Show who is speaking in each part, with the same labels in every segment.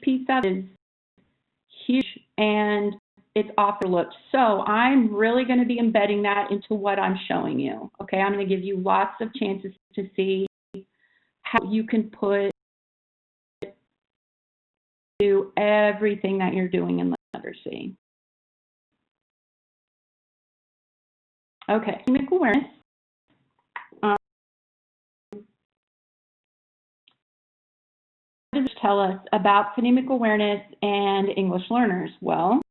Speaker 1: piece of it is huge and it's overlooked. So I'm really going to be embedding that into what I'm showing you. Okay, I'm going to give you lots of chances to see how you can put to everything that you're doing in literacy. Okay, phonemic awareness. What does it tell us about phonemic awareness and English learners? Well,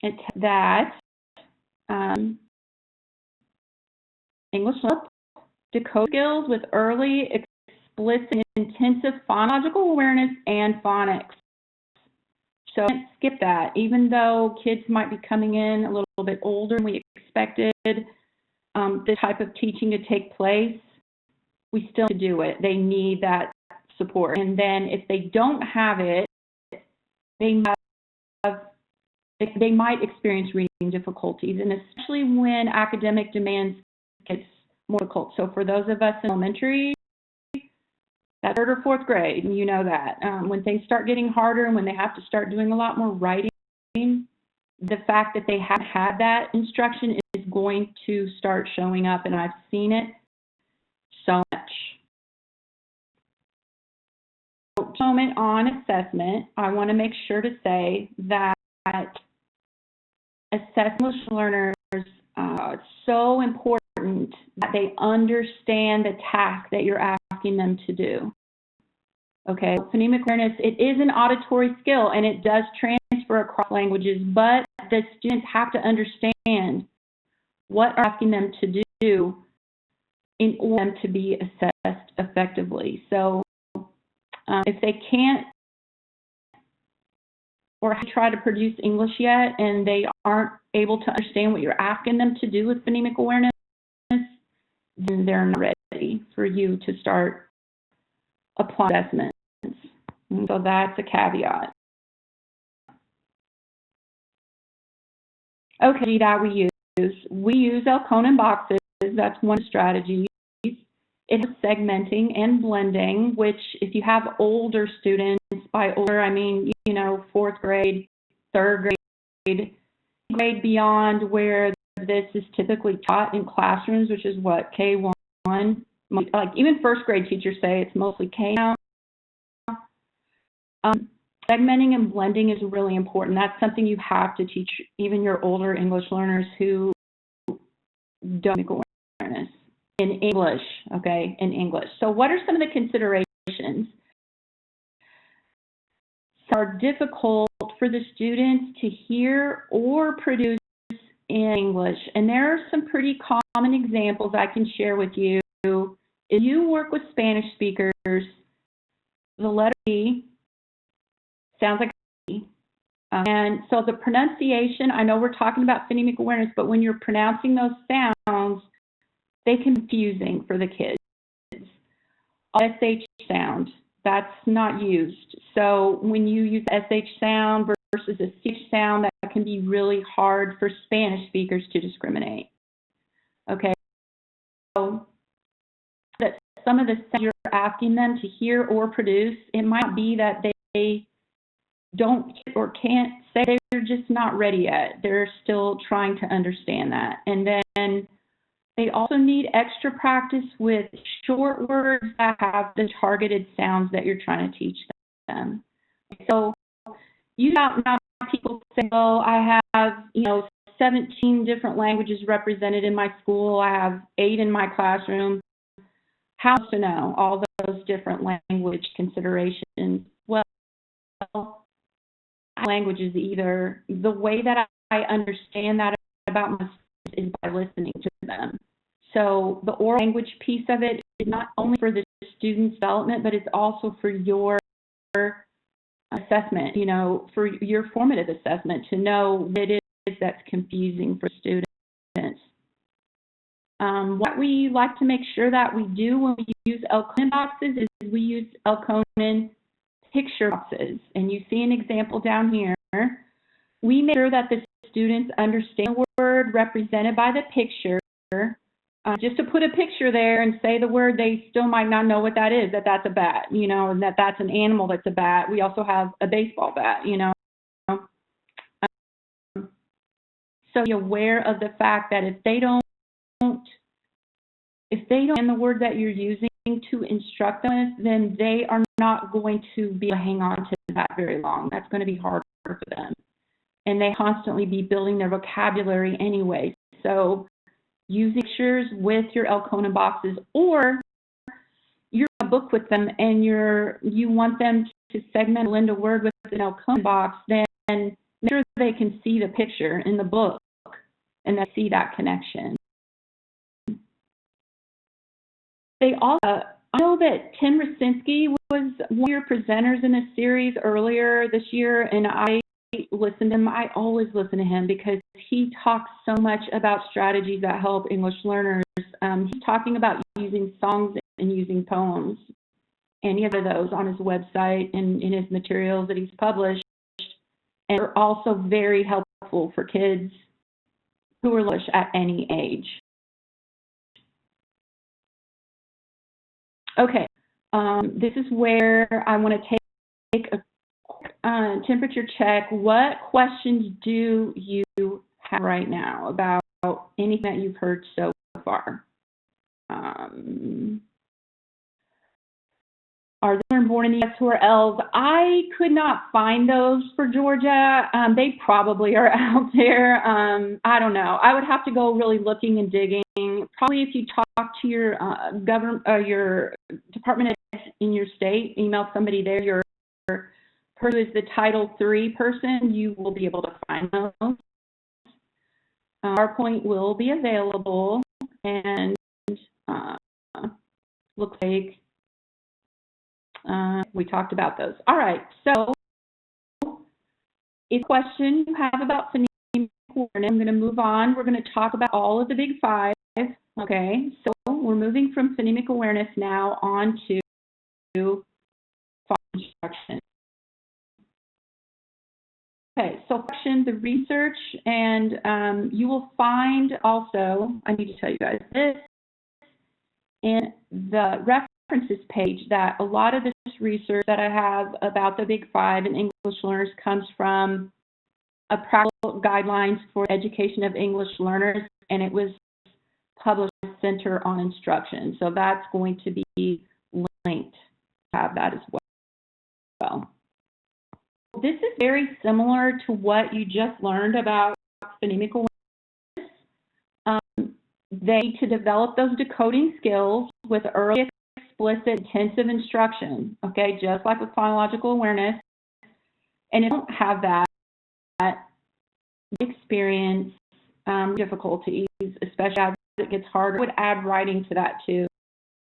Speaker 1: it's that English learners decode skills with early, explicit, intensive phonological awareness and phonics. So skip that. Even though kids might be coming in a little bit older than we expected this type of teaching to take place, we still need to do it. They need that support. And then if they don't have it, they might experience reading difficulties, and especially when academic demands gets more difficult. So for those of us in elementary, that's 3rd or 4th grade, and you know that. When things start getting harder and when they have to start doing a lot more writing, the fact that they haven't had that instruction is going to start showing up, and I've seen it so much. So, moment on assessment, I want to make sure to say that assessment English learners it's so important that they understand the task that you're asking them to do. Okay, phonemic awareness, it is an auditory skill and it does transfer across languages, but the students have to understand what are asking them to do in order for them to be assessed effectively. So if they can't or try to produce English yet and they aren't able to understand what you're asking them to do with phonemic awareness, then they're not ready for you to start applying assessments. And so that's a caveat. Okay, that we use Elkonin boxes. That's one strategy. It has segmenting and blending, which if you have older students, by older I mean, you know, 4th grade, 3rd grade beyond, where this is typically taught in classrooms, which is what, K1, like even 1st grade teachers say it's mostly K now. Segmenting and blending is really important. That's something you have to teach even your older English learners who don't have awareness. In English, okay, in English. So what are some of the considerations? Are difficult for the students to hear or produce in English. And there are some pretty common examples I can share with you. If you work with Spanish speakers, the letter E sounds like E. And so the pronunciation, I know we're talking about phonemic awareness, but when you're pronouncing those sounds, they can be confusing for the kids. SH sound, that's not used. So when you use SH sound versus a CH sound, that can be really hard for Spanish speakers to discriminate. Okay, so that some of the sounds you're asking them to hear or produce, it might be that they don't or can't say, they're just not ready yet. They're still trying to understand that. And then they also need extra practice with short words that have the targeted sounds that you're trying to teach them. So you know, now people say, oh, I have, 17 different languages represented in my school. I have 8 in my classroom. How to know all those different language considerations? Well, languages either. The way that I understand that about myself is by listening to them. So the oral language piece of it is not only for the student's development, but it's also for your assessment, for your formative assessment, to know what it is that's confusing for students. What we like to make sure that we do when we use Elkonin boxes is we use Elkonin picture boxes. And you see an example down here. We make sure that the students understand the word represented by the picture just to put a picture there and say the word, they still might not know what that is, that that's a bat, you know, and that that's an animal that's a bat. We also have a baseball bat, you know. So be aware of the fact that if they don't understand the word that you're using to instruct them with, then they are not going to be able to hang on to that very long. That's going to be harder for them. And they constantly be building their vocabulary anyway. So using pictures with your Elkona boxes, or you're in a book with them and you want them to segment a word with an Elkona box, then make sure they can see the picture in the book and they see that connection. They also, I know that Tim Rasinski was one of your presenters in this series earlier this year, and I listened to him. I always listen to him because he talks so much about strategies that help English learners. He's talking about using songs and using poems, and he has those on his website and in his materials that he's published, and they're also very helpful for kids who are English at any age. Okay, this is where I want to take a temperature check. What questions do you have right now about anything that you've heard so far? Are they born in the U.S. who are L's? I could not find those for Georgia. They probably are out there. I don't know. I would have to go really looking and digging. Probably if you talk to your your department in your state, email somebody there, your person who is the Title III person, you will be able to find those. PowerPoint will be available, and looks like we talked about those. All right, so if question you have about phonemic awareness, I'm going to move on. We're going to talk about all of the big five. Okay, so we're moving from phonemic awareness now on to phonics instruction. Okay, so the research, and you will find also, I need to tell you guys this, in the references page, that a lot of this research that I have about the Big Five and English learners comes from a practical guidelines for education of English learners, and it was published by the Center on Instruction. So that's going to be linked to have that as well. This is very similar to what you just learned about phonemic awareness. They need to develop those decoding skills with early, explicit, intensive instruction, okay, just like with phonological awareness. And if you don't have that experience, difficulties, especially as it gets harder, I would add writing to that too.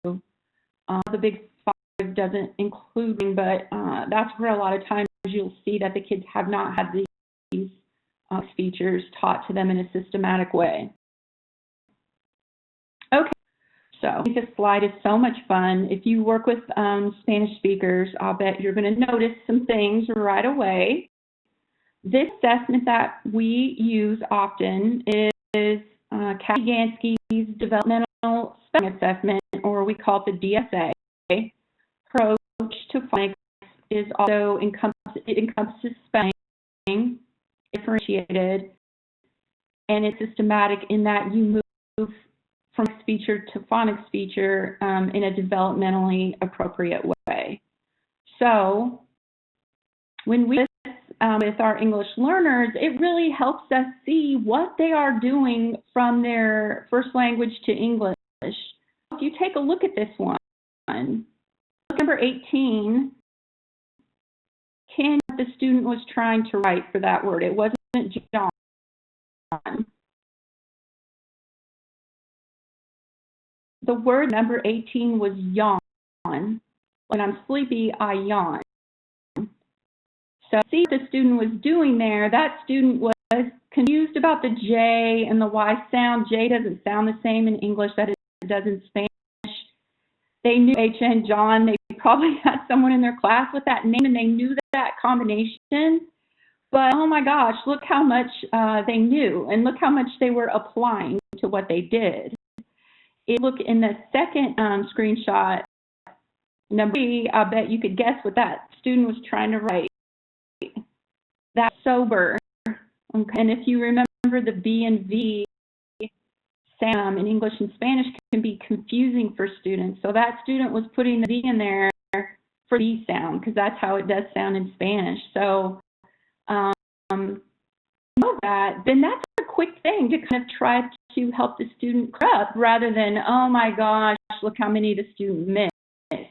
Speaker 1: The Big Five doesn't include reading, but that's where a lot of times you'll see that the kids have not had these features taught to them in a systematic way. Okay, so I think this slide is so much fun. If you work with Spanish speakers, I'll bet you're going to notice some things right away. This assessment that we use often is Kathy Gansky's developmental spelling assessment, or we call it the DSA. Her approach to phonics is also encompasses spelling, differentiated, and it's systematic in that you move from feature to phonics feature in a developmentally appropriate way. So when we do this with our English learners, it really helps us see what they are doing from their first language to English. If you take a look at this one, number 18, the student was trying to write for that word. It wasn't John. The word number 18 was yawn. When I'm sleepy, I yawn. So see what the student was doing there. That student was confused about the J and the Y sound. J doesn't sound the same in English that it does in Spanish. They knew HN John. They probably had someone in their class with that name, and they knew that combination. But oh my gosh, look how much they knew, and look how much they were applying to what they did. look in the second screenshot, number 3, I bet you could guess what that student was trying to write. That's sober. Okay. And if you remember, the B and V sound in English and Spanish can be confusing for students. So that student was putting the V in there for the B sound, because that's how it does sound in Spanish. So know that, then that's a quick thing to kind of try to help the student correct, rather than, oh my gosh, look how many the student missed. It's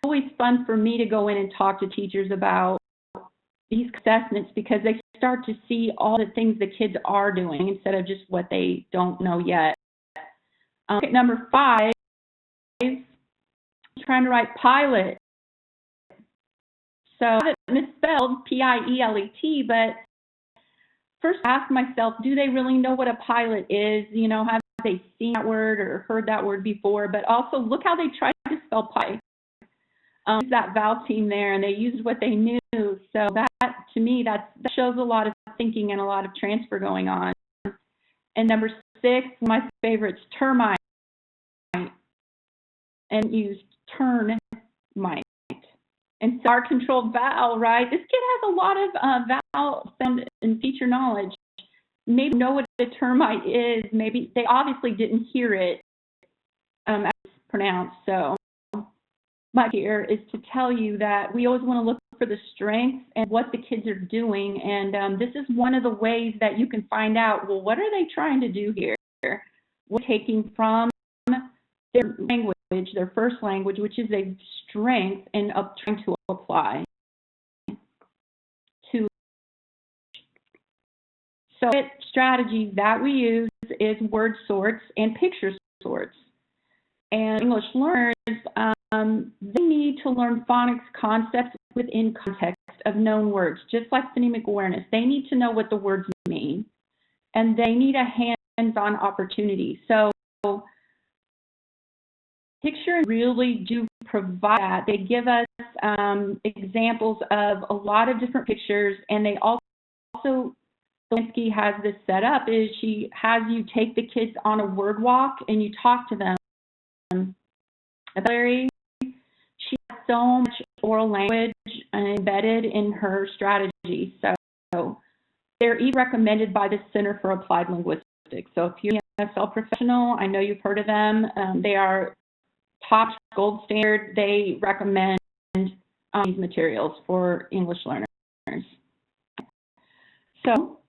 Speaker 1: always fun for me to go in and talk to teachers about these assessments, because they start to see all the things the kids are doing instead of just what they don't know yet. Number 5, trying to write pilot. So I have it misspelled P-I-E-L-E-T, but first ask myself, do they really know what a pilot is? You know, have they seen that word or heard that word before? But also look how they tried to spell pilot. That vowel team there, and they used what they knew. So that, to me, that shows a lot of thinking and a lot of transfer going on. And number 6, my favorite's termite, and used turn might. And so our controlled vowel, right? This kid has a lot of vowel sound and feature knowledge. Maybe know what a termite is. Maybe they obviously didn't hear it as it's pronounced. So my here is to tell you that we always want to look for the strengths and what the kids are doing. And this is one of the ways that you can find out, well, what are they trying to do here? We're taking from their language, their first language, which is a strength, and trying to apply to. So strategies that we use is word sorts and picture sorts. And English learners, they need to learn phonics concepts within context of known words, just like phonemic awareness. They need to know what the words mean, and they need a hands-on opportunity. So pictures really do provide that. They give us examples of a lot of different pictures, and they also, Zelensky has this set up, is she has you take the kids on a word walk and you talk to them. She has so much oral language embedded in her strategy. So they're even recommended by the Center for Applied Linguistics. So if you're an ESL professional, I know you've heard of them. They are top gold standard. They recommend these materials for English learners. So,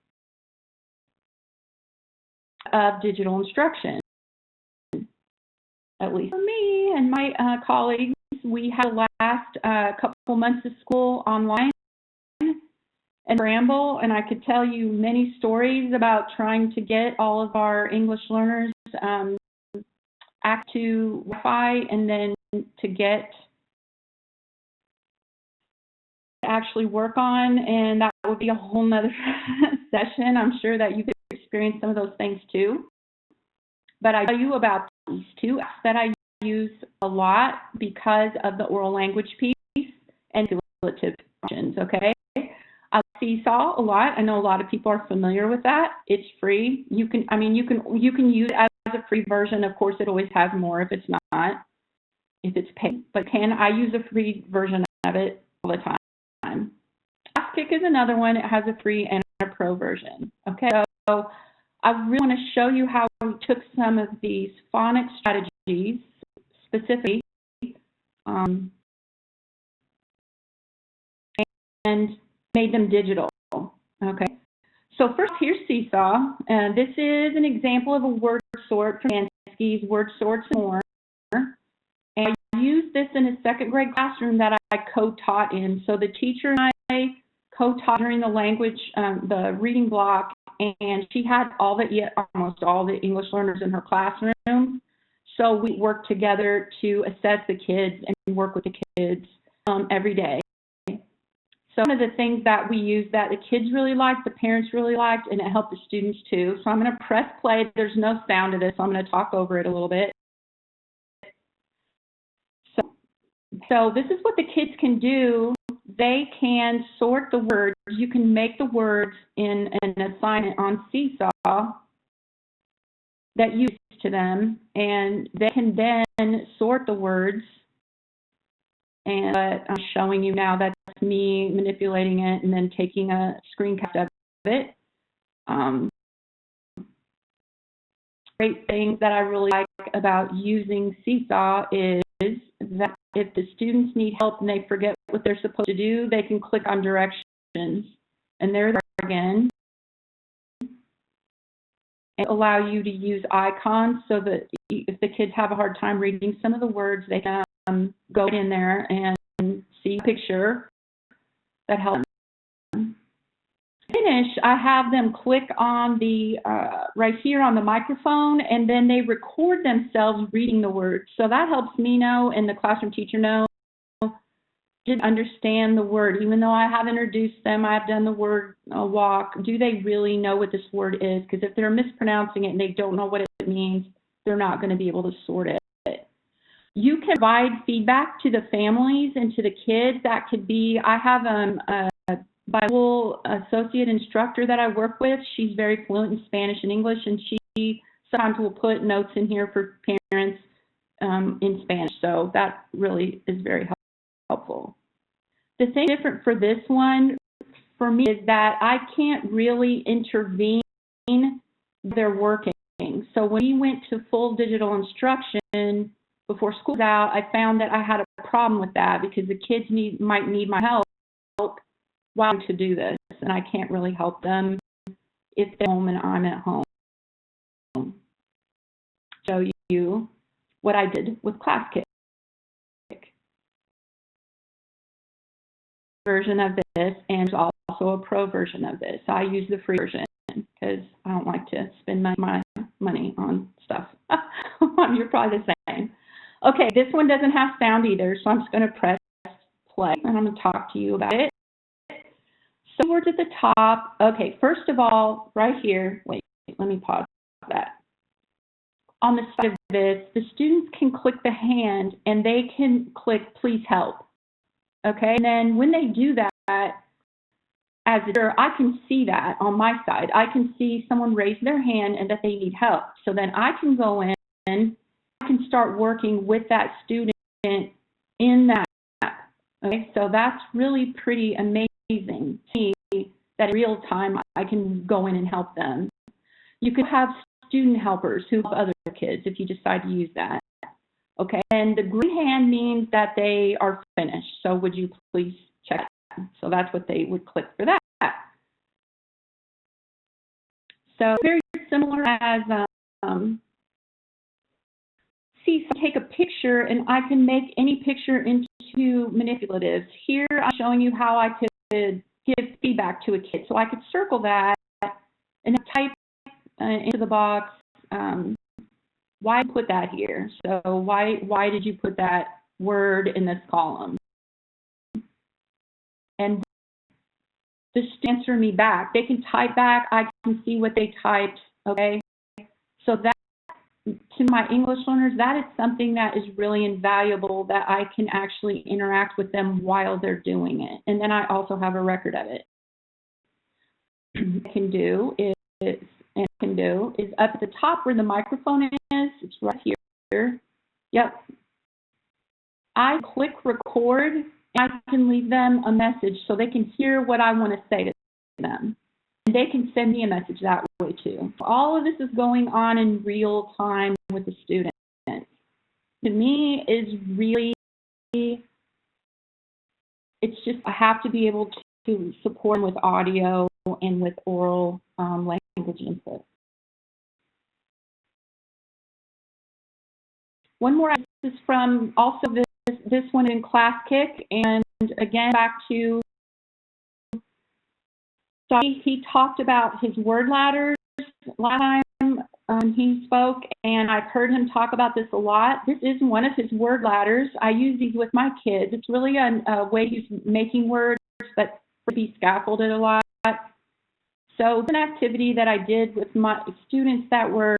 Speaker 1: of digital instruction, at least for me and my colleagues, we had the last couple months of school online and Bramble, and I could tell you many stories about trying to get all of our English learners access to Wi-Fi, and then to get actually work on, and that would be a whole nother session. I'm sure that you've experienced some of those things too. But I tell you about these 2 apps that I use a lot because of the oral language piece and manipulative functions, okay? I Seesaw a lot. I know a lot of people are familiar with that. It's free. You can use it as a free version. Of course, it always has more if it's not, if it's paid. But I use a free version of it all the time. Fastkick is another one. It has a free and a pro version. Okay, so I really want to show you how we took some of these phonics strategies specifically and made them digital. Okay, so first here's Seesaw. This is an example of a word sort from Zelensky's Word Sorts and More. And I used this in a 2nd grade classroom that I co-taught in. So the teacher and I co-taught during the language, the reading block, and she had almost all the English learners in her classroom. So we worked together to assess the kids and work with the kids every day. So one of the things that we used that the kids really liked, the parents really liked, and it helped the students too. So I'm going to press play. There's no sound to this, so I'm going to talk over it a little bit. So this is what the kids can do. They can sort the words. You can make the words in an assignment on Seesaw that use to them, and they can then sort the words. And what I'm showing you now, that's me manipulating it and then taking a screencast of it. Great thing that I really like about using Seesaw is that if the students need help and they forget what they're supposed to do, they can click on directions, and there they are again. And allow you to use icons so that if the kids have a hard time reading some of the words, they can go in there and see a picture that helps them. Finish, I have them click on the right here on the microphone, and then they record themselves reading the words. So that helps me know and the classroom teacher know didn't understand the word. Even though I have introduced them, I've done the word walk, do they really know what this word is? Because if they're mispronouncing it and they don't know what it means, they're not going to be able to sort it. You can provide feedback to the families and to the kids. That could be, I have a bilingual associate instructor that I work with. She's very fluent in Spanish and English, and she sometimes will put notes in here for parents in Spanish. So that really is very helpful. The thing different for this one, for me, is that I can't really intervene when they're working. So when we went to full digital instruction before school's out, I found that I had a problem with that because the kids might need my help while to do this, and I can't really help them if they're home and I'm at home. Show you what I did with ClassKick. Version of this, and there's also a pro version of this. I use the free version because I don't like to spend my money on stuff. You're probably the same. Okay, this one doesn't have sound either, so I'm just going to press play, and I'm going to talk to you about it. So words at the top. Okay, first of all, right here, wait, let me pause that. On the side of this, the students can click the hand, and they can click please help. Okay, and then when they do that, as a teacher, I can see that on my side. I can see someone raise their hand and that they need help. So then I can go in and I can start working with that student in that app. Okay, so that's really pretty amazing to me that in real time I can go in and help them. You could have student helpers who help other kids if you decide to use that. Okay, and the green hand means that they are finished. So would you please check that? So that's what they would click for that. So very similar as see, so take a picture and I can make any picture into manipulatives. Here I'm showing you how I could give feedback to a kid. So I could circle that and type into the box. Why put that here? So why did you put that word in this column? And the students answer me back. They can type back. I can see what they typed. Okay. So that, to my English learners, that is something that is really invaluable, that I can actually interact with them while they're doing it. And then I also have a record of it. What I can do is up at the top where the microphone is, it's right here. Yep. I click record, and I can leave them a message so they can hear what I want to say to them. And they can send me a message that way too. All of this is going on in real time with the students. To me, is really, it's just, I have to be able to support them with audio and with oral language input. One more is from also this one in ClassKick, and again back to, so he talked about his word ladders last time he spoke, and I've heard him talk about this a lot. This is one of his word ladders. I use these with my kids. It's really a way he's making words, but be scaffolded a lot. So it's an activity that I did with my students that were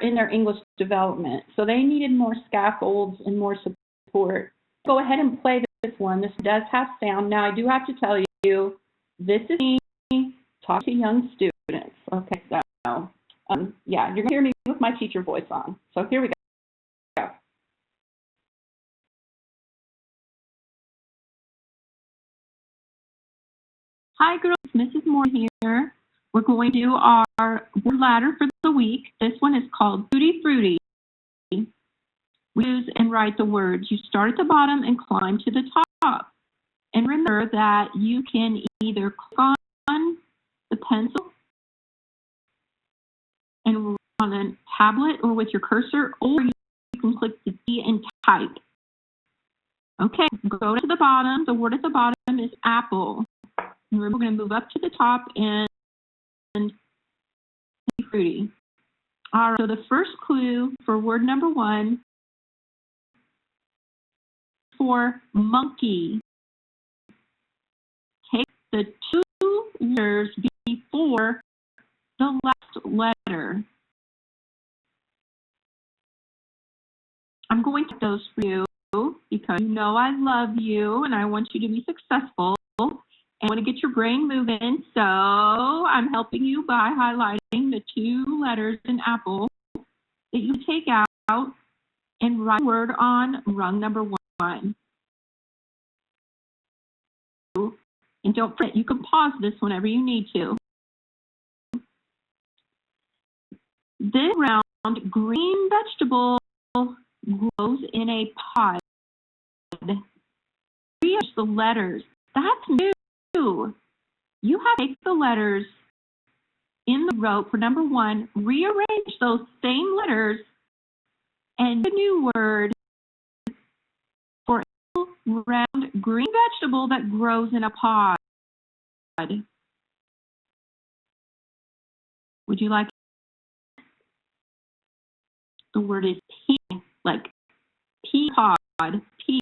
Speaker 1: in their English development. So they needed more scaffolds and more support. Go ahead and play this one. This does have sound. Now, I do have to tell you, this is me talking to young students. Okay, so Yeah, you're going to hear me with my teacher voice on. So here we go. Hi, girls. Mrs. Moore here. We're going to do our word ladder for the week. This one is called Tutti Frutti. We use and write the words. You start at the bottom and climb to the top. And remember that you can either click on the pencil and on a tablet or with your cursor, or you can click the D and type. Okay, go to the bottom. The word at the bottom is apple. And we're going to move up to the top and fruity. All right, so the first clue for word number 1 for monkey. Take the 2 letters before the last letter. I'm going to do those for you because you know I love you and I want you to be successful. I want to get your brain moving, so I'm helping you by highlighting the 2 letters in apple that you take out and write the word on rung number 1. And don't forget, you can pause this whenever you need to. This round green vegetable grows in a pod. Rearrange the letters. That's new. You have to take the letters in the row for number 1, rearrange those same letters, and a new word for a round green vegetable that grows in a pod. Would you like it? The word is pea, like pea pod, pea.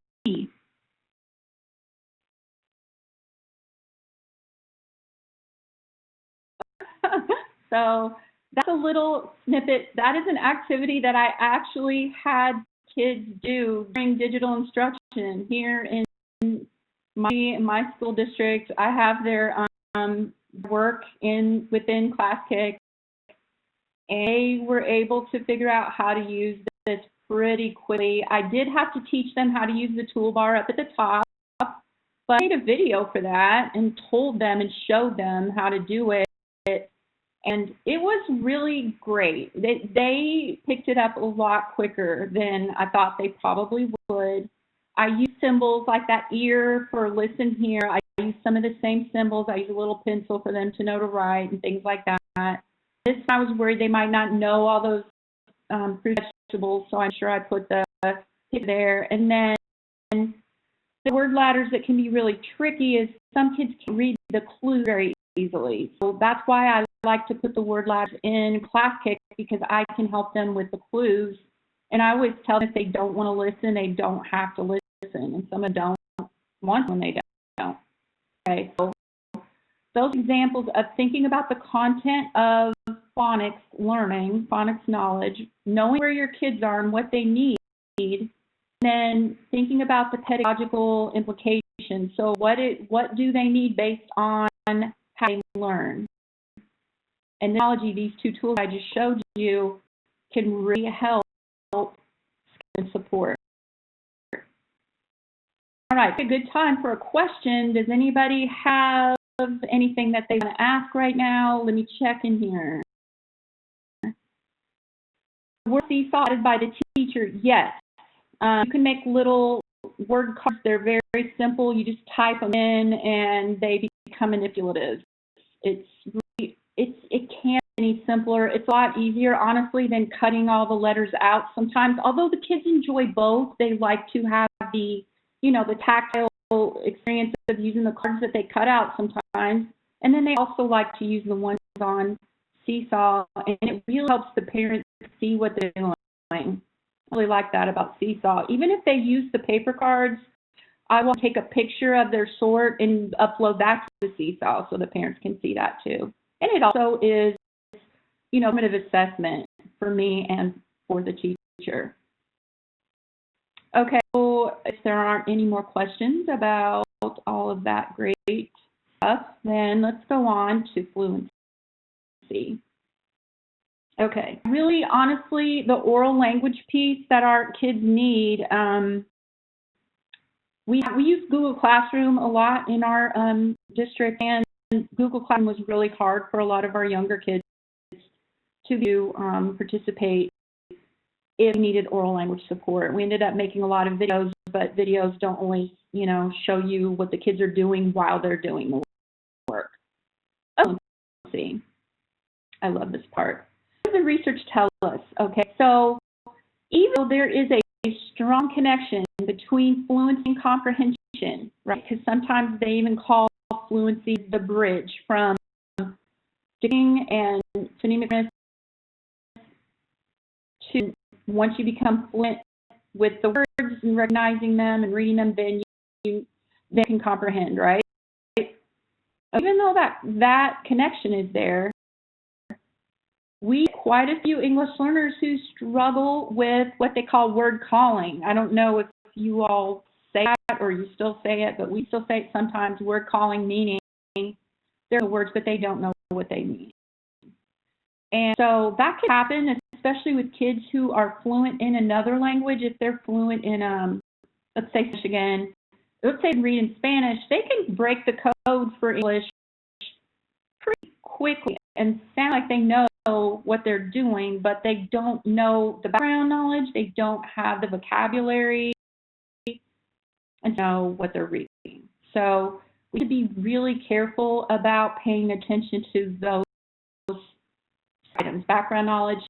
Speaker 1: So that's a little snippet. That is an activity that I actually had kids do during digital instruction here in my school district. I have their work within Classkick, and they were able to figure out how to use this pretty quickly. I did have to teach them how to use the toolbar up at the top, but I made a video for that and told them and showed them how to do it. And it was really great. They picked it up a lot quicker than I thought they probably would. I use symbols like that ear for listen here. I use some of the same symbols. I use a little pencil for them to know to write and things like that. This I was worried they might not know all those fruit vegetables, so I'm sure I put the pick there. And then the word ladders that can be really tricky is some kids can read the clue very easily. So that's why I like to put the word ladders in Classkick, because I can help them with the clues. And I always tell them if they don't want to listen, they don't have to listen. And some of them don't want when they don't. Okay, so those examples of thinking about the content of phonics learning, phonics knowledge, knowing where your kids are and what they need, and then thinking about the pedagogical implications. So what do they need based on how they learn? And technology, these 2 tools I just showed you, can really help and support. All right, a good time for a question. Does anybody have anything that they want to ask right now? Let me check in here. Word seesaw added by the teacher? Yes. You can make little word cards. They're very, very simple. You just type them in and they become manipulative. It can't be any simpler. It's a lot easier, honestly, than cutting all the letters out sometimes. Although the kids enjoy both, they like to have the tactile experience of using the cards that they cut out sometimes. And then they also like to use the ones on Seesaw, and it really helps the parents see what they're doing. I really like that about Seesaw. Even if they use the paper cards, I will take a picture of their sort and upload that to the Seesaw so the parents can see that too. And it also is, formative assessment for me and for the teacher. Okay, so if there aren't any more questions about all of that great stuff, then let's go on to fluency. Okay. Really, honestly, the oral language piece that our kids need, we use Google Classroom a lot in our district, and Google Classroom was really hard for a lot of our younger kids to participate if we needed oral language support. We ended up making a lot of videos, but videos don't always, show you what the kids are doing while they're doing the work. Oh, let's see. I love this part. What does the research tell us? Okay, so even though there is a strong connection between fluency and comprehension, right? Because sometimes they even call fluency the bridge from dictation and phonemic to once you become fluent with the words and recognizing them and reading them, then they can comprehend, right? Even though that connection is there, we have quite a few English learners who struggle with what they call word calling. I don't know if you all say that or you still say it, but we still say it sometimes, word calling, meaning there are words, but they don't know what they mean. And so that can happen, especially with kids who are fluent in another language. If they're fluent in, let's say, again, let's say read in Spanish, they can break the code for English pretty quickly and sound like they know what they're doing, but they don't know the background knowledge, they don't have the vocabulary, and know what they're reading. So we should be really careful about paying attention to those items, background knowledge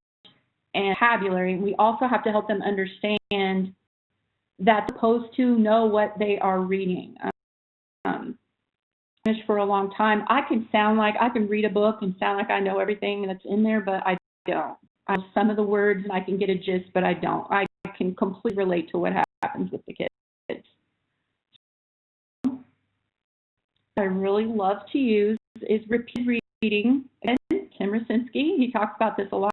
Speaker 1: and vocabulary. We also have to help them understand that they're supposed to know what they are reading. For a long time, I can read a book and sound like I know everything that's in there, but I don't. I know some of the words and I can get a gist, but I don't. I can completely relate to what happens with the kids. I really love to use is repeated reading. And Tim Rasinski, he talks about this a lot.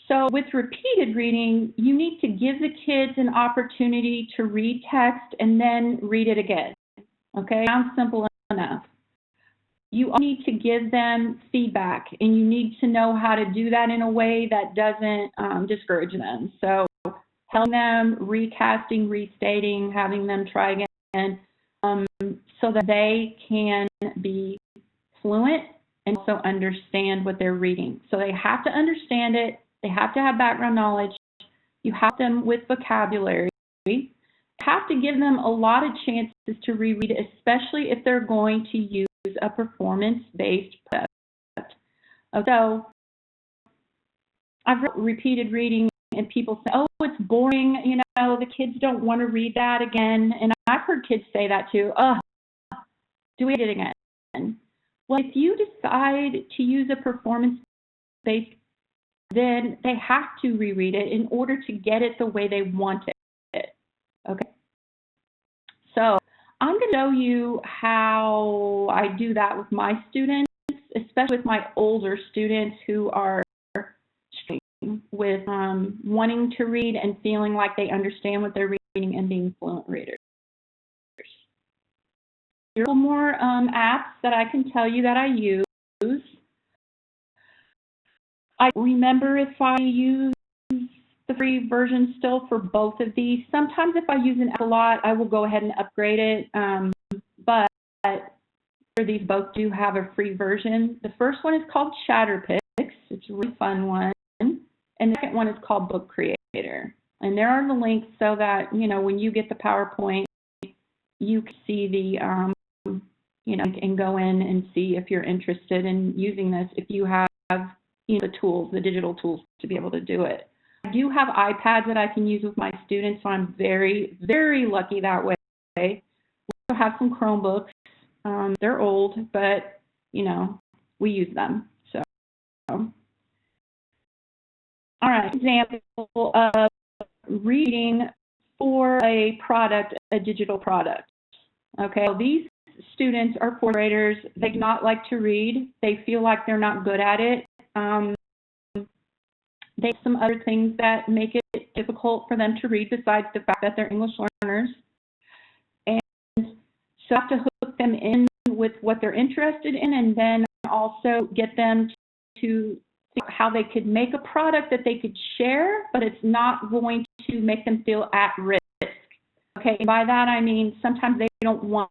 Speaker 1: So with repeated reading, you need to give the kids an opportunity to read text and then read it again. Okay, sounds simple enough. You need to give them feedback, and you need to know how to do that in a way that doesn't discourage them. So helping them, recasting, restating, having them try again, so that they can be fluent and also understand what they're reading. So they have to understand it. They have to have background knowledge. You have them with vocabulary. You have to give them a lot of chances to reread, especially if they're going to use a performance-based product. So I've repeated reading and people say, oh, it's boring, the kids don't want to read that again. And I've heard kids say that too. Oh, do we read it again? Well, if you decide to use a performance-based, then they have to reread it in order to get it the way they want it. Okay? So I'm going to show you how I do that with my students, especially with my older students who are struggling with wanting to read and feeling like they understand what they're reading and being fluent readers. Here are more apps that I can tell you that I use. I remember if I use the free version still for both of these. Sometimes if I use an app a lot, I will go ahead and upgrade it. But these both do have a free version. The first one is called Chatterpix. It's a really fun one. And the second one is called Book Creator. And there are the links so that, when you get the PowerPoint, you can see the, and go in and see if you're interested in using this, if you have, the tools, the digital tools to be able to do it. I do have iPads that I can use with my students, so I'm very, very lucky that way. We also have some Chromebooks. They're old, but, we use them. So, all right, example of reading for a product, a digital product. Okay, so these students are fourth graders. They do not like to read. They feel like they're not good at it. They have some other things that make it difficult for them to read besides the fact that they're English learners. And so I have to hook them in with what they're interested in and then also get them to how they could make a product that they could share, but it's not going to make them feel at risk. Okay, and by that I mean sometimes they don't want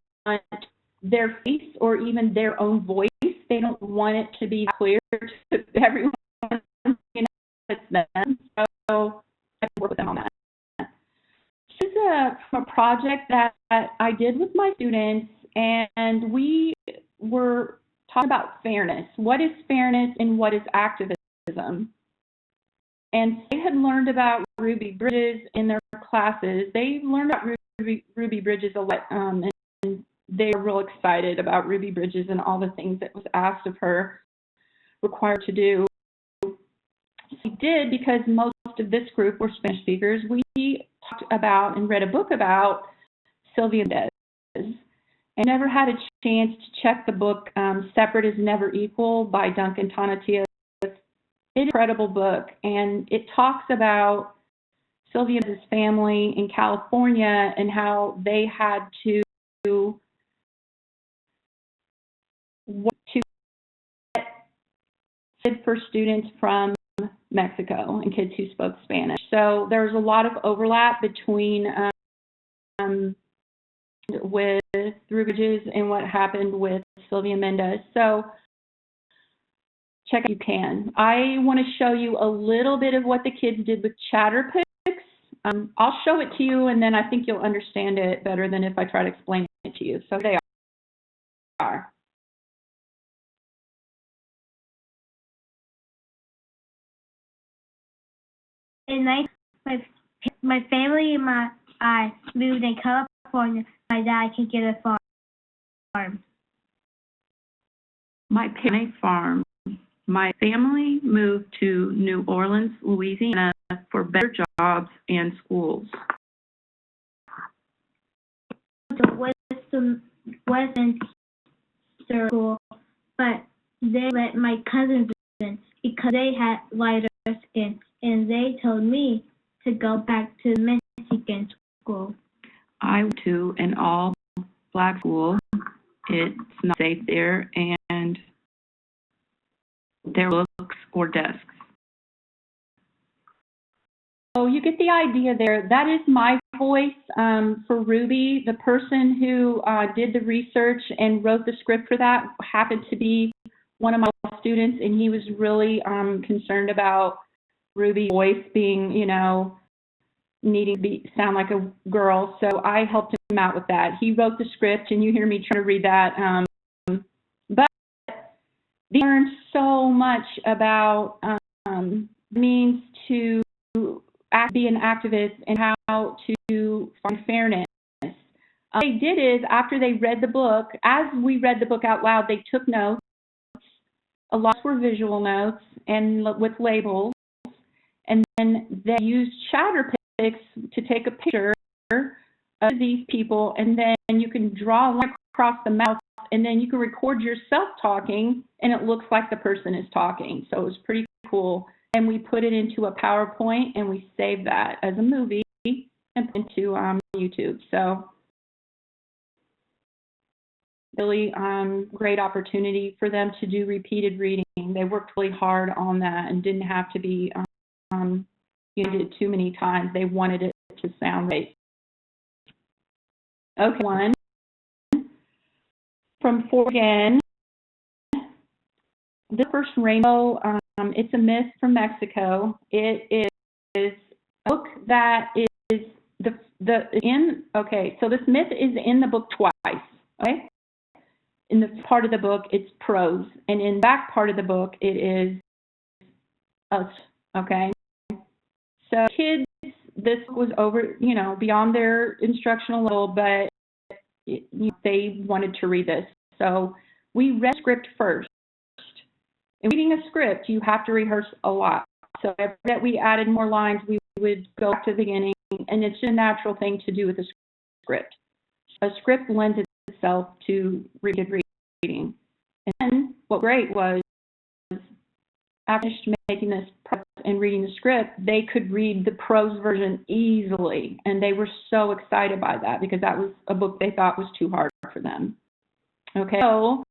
Speaker 1: their face or even their own voice. They don't want it to be clear to everyone, you know, it's them. So I work with them on that. This is a project that I did with my students, and we were talking about fairness. What is fairness and what is activism? And they had learned about Ruby Bridges in their classes. They learned about Ruby Bridges a lot, and they were real excited about Ruby Bridges and all the things that was asked of her, required to do. She did, because most of this group were Spanish speakers. We talked about and read a book about Sylvia Mendez. And never had a chance to check the book, Separate is Never Equal by Duncan Tonatiuh. It's an incredible book, and it talks about Sylvia's family in California and how they had to get for students from Mexico and kids who spoke Spanish. So there's a lot of overlap between with Ruby Bridges and what happened with Sylvia Mendez. So check it if you can. I want to show you a little bit of what the kids did with Chatterpix. I'll show it to you, and then I think you'll understand it better than if I try to explain it to you. So they are.
Speaker 2: And my family and I moved in California. My dad could get a farm.
Speaker 1: My parents farm. My family moved to New Orleans, Louisiana for better jobs and schools.
Speaker 2: The Westminster School, but they let my cousins in because they had lighter skin, and they told me to go back to Mexican school. I went
Speaker 1: to an all-black school. It's not safe there, and there were books or desks. So you get the idea there. That is my voice for Ruby. The person who did the research and wrote the script for that happened to be one of my students, and he was really concerned about Ruby's voice being, you know, needing to sound like a girl. So I helped him out with that. He wrote the script, and you hear me trying to read that. But they learned so much about means to be an activist and how to find fairness. What they did is, after they read the book, as we read the book out loud, they took notes. A lot were visual notes and with labels, and then they used Chatterpix to take a picture of these people, and then you can draw a line across the mouth, and then you can record yourself talking, and it looks like the person is talking. So it was pretty cool. And we put it into a PowerPoint, and we saved that as a movie and put it into YouTube. So really great opportunity for them to do repeated reading. They worked really hard on that and didn't have to be did it too many times. They wanted it to sound right. Okay, one from four again. The first rainbow. It's a myth from Mexico. It is a book that is so this myth is in the book twice. Okay. In the part of the book, it's prose, and in the back part of the book, it is us. Okay. So kids, this was over, beyond their instructional level, but they wanted to read this. So we read the script first. In reading a script, you have to rehearse a lot. So every that we added more lines, we would go back to the beginning, and it's a natural thing to do with a script. A script lends itself to repeated reading. And then what great was, after making this prep and reading the script, they could read the prose version easily, and they were so excited by that because that was a book they thought was too hard for them. Okay, so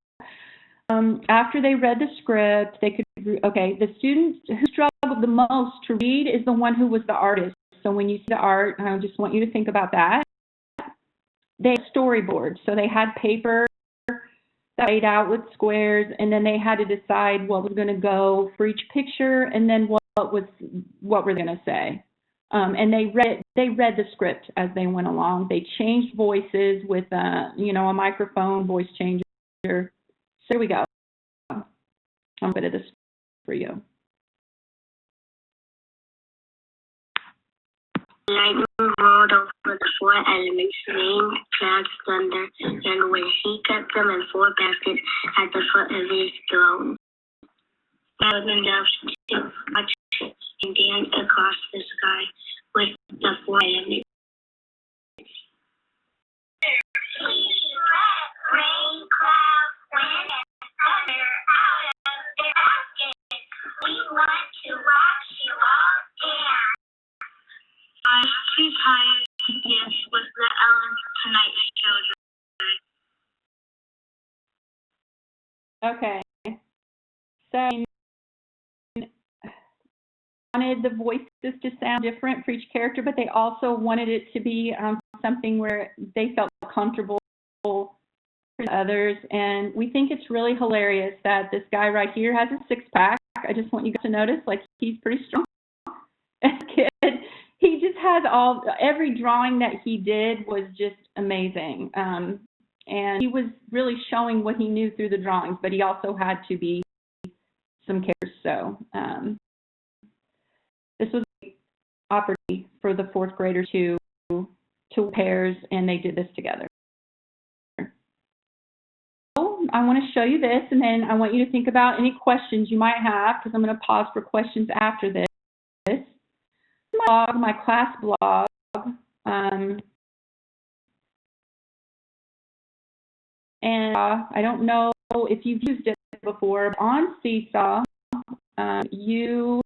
Speaker 1: after they read the script, they could okay, the student who struggled the most to read is the one who was the artist. So when you see the art, I just want you to think about that. They had storyboards, so they had paper that laid out with squares, and then they had to decide what was going to go for each picture, and then what were they going to say. And they read the script as they went along. They changed voices with a microphone voice changer. So here we go. I'm a bit of this for you.
Speaker 3: Lightning rolled over the 4 elements, rain, clouds, thunder, and wind. He kept them in 4 baskets at the foot of his throne. Golden doves to watch and dance across the sky with the 4 elements. Rain, clouds, wind, and thunder out of their baskets. We want to watch you all dance. I'm too tired to dance with the Ellen Tonight's children.
Speaker 1: Okay. So wanted the voices to sound different for each character, but they also wanted it to be something where they felt comfortable for others. And we think it's really hilarious that this guy right here has a 6-pack. I just want you guys to notice, like, he's pretty strong as a kid. He just has every drawing that he did was just amazing. And he was really showing what he knew through the drawings, but he also had to be some characters. So this was an opportunity for the 4th graders to pairs, and they did this together. So I want to show you this, and then I want you to think about any questions you might have, because I'm going to pause for questions after this. My class blog, and I don't know if you've used it before. On Seesaw, you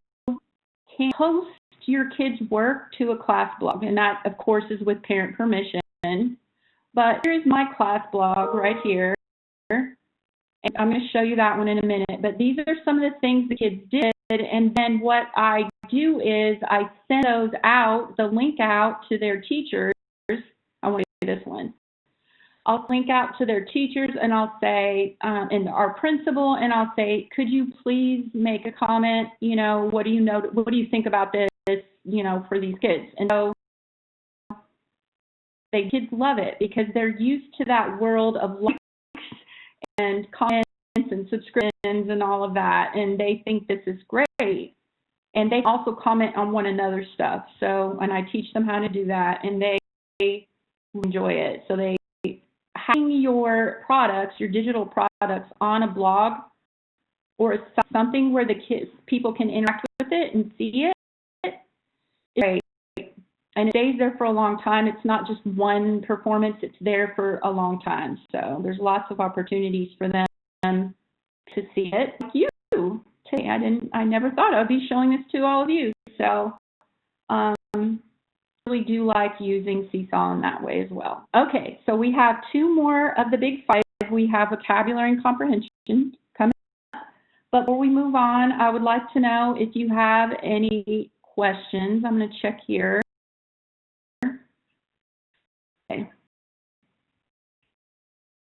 Speaker 1: can post your kids' work to a class blog, and that, of course, is with parent permission. But here's my class blog right here, and I'm going to show you that one in a minute. But these are some of the things the kids did, and then what I do is I send those out, the link out to their teachers. I want to do this one. I'll link out to their teachers, and I'll say, and our principal, and I'll say, could you please make a comment? What do you think about this? For these kids. And so the kids love it because they're used to that world of likes and comments and subscriptions and all of that, and they think this is great. And they also comment on one another's stuff. So, and I teach them how to do that, and they enjoy it. So they having your products, your digital products, on a blog or something where the people can interact with it and see it, is great. And it stays there for a long time. It's not just one performance, it's there for a long time. So there's lots of opportunities for them to see it. Like you today, I never thought I'd be showing this to all of you. So really do like using Seesaw in that way as well. Okay, so we have 2 more of the big 5. We have vocabulary and comprehension coming up. But before we move on, I would like to know if you have any questions. I'm going to check here. Okay.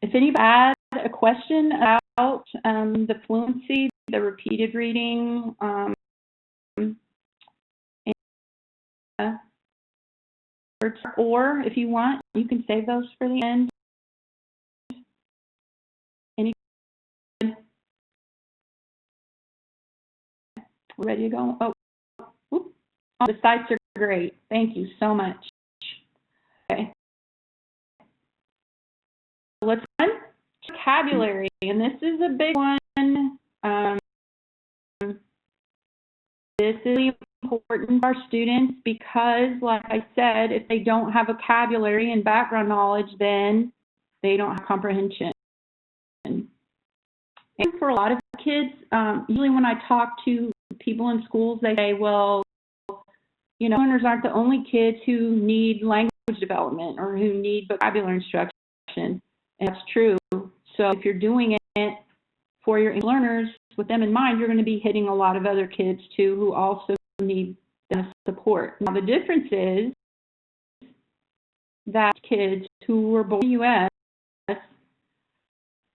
Speaker 1: If anybody had a question about the fluency, the repeated reading, or if you want, you can save those for the end. Any ready to go? Oh, the sites are great. Thank you so much. Okay. Let's run vocabulary, and this is a big one. This is really important for our students because, like I said, if they don't have vocabulary and background knowledge, then they don't have comprehension. And for a lot of kids, usually when I talk to people in schools, they say, well, learners aren't the only kids who need language development or who need vocabulary instruction. And that's true. So if you're doing it for your learners, with them in mind, you're going to be hitting a lot of other kids too who also need the support. Now, the difference is that kids who were born in the U.S.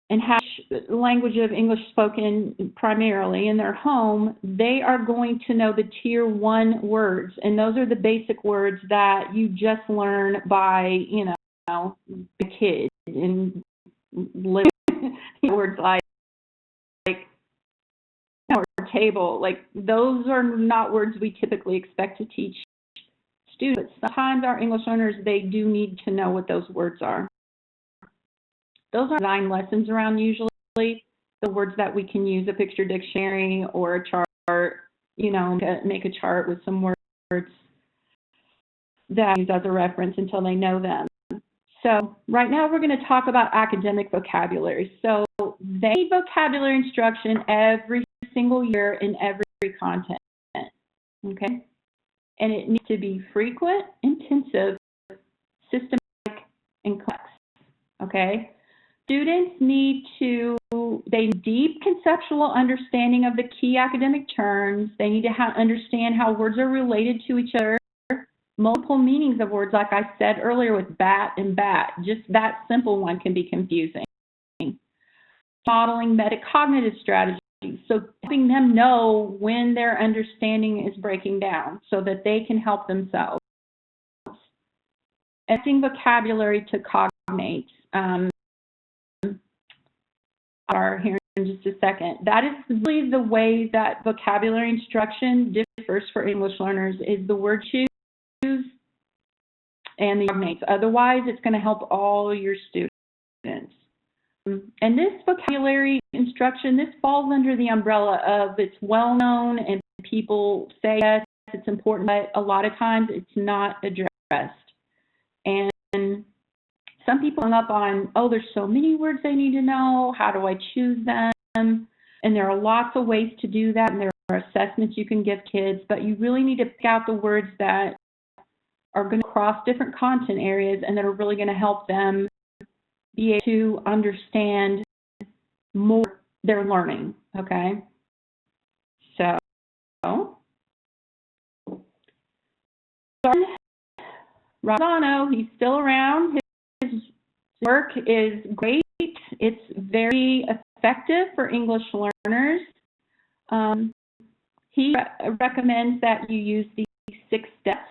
Speaker 1: and have language of English spoken primarily in their home, they are going to know the tier 1 words. And those are the basic words that you just learn by, the kid. And words like or table, like those are not words we typically expect to teach students. But sometimes our English learners, they do need to know what those words are. Those are design lessons around usually the words that we can use a picture dictionary or a chart, make a chart with some words that use as a reference until they know them. So right now we're going to talk about academic vocabulary. So they need vocabulary instruction every single year in every content, okay? And it needs to be frequent, intensive, systematic, and complex, okay? Students need deep conceptual understanding of the key academic terms. They need to understand how words are related to each other. Multiple meanings of words, like I said earlier with bat and bat, just that simple one can be confusing. Modeling metacognitive strategies, so helping them know when their understanding is breaking down so that they can help themselves. Adding vocabulary to cognate. Here in just a second. That is really the way that vocabulary instruction differs for English learners, is the word choose and the cognates. Otherwise, it's going to help all your students. And this vocabulary instruction, this falls under the umbrella of it's well known and people say yes, it's important, but a lot of times it's not addressed. And some people hang up on, there's so many words they need to know, how do I choose them? And there are lots of ways to do that, and there are assessments you can give kids, but you really need to pick out the words that are going to cross different content areas and that are really going to help them be able to understand more their learning, okay? So, Razzano, he's still around. His work is great. It's very effective for English learners. He recommends that you use these 6 steps.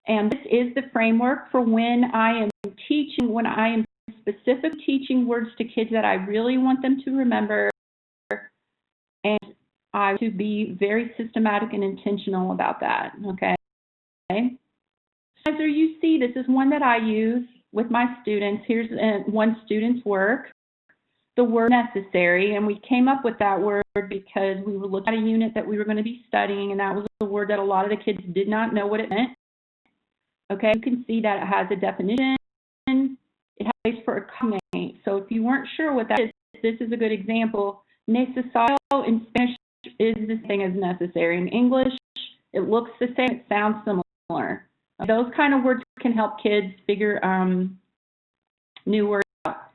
Speaker 1: And this is the framework for when I am specifically teaching words to kids that I really want them to remember, and I have to be very systematic and intentional about that, okay? So as you see, this is one that I use with my students. Here's one student's work, the word necessary, and we came up with that word because we were looking at a unit that we were going to be studying, and that was a word that a lot of the kids did not know what it meant. Okay, you can see that it has a definition. It has a place for a cognate. So if you weren't sure what that is, this is a good example. Necesario in Spanish is the same as necessary. In English, it looks the same. It sounds similar. Those kind of words can help kids figure new words out.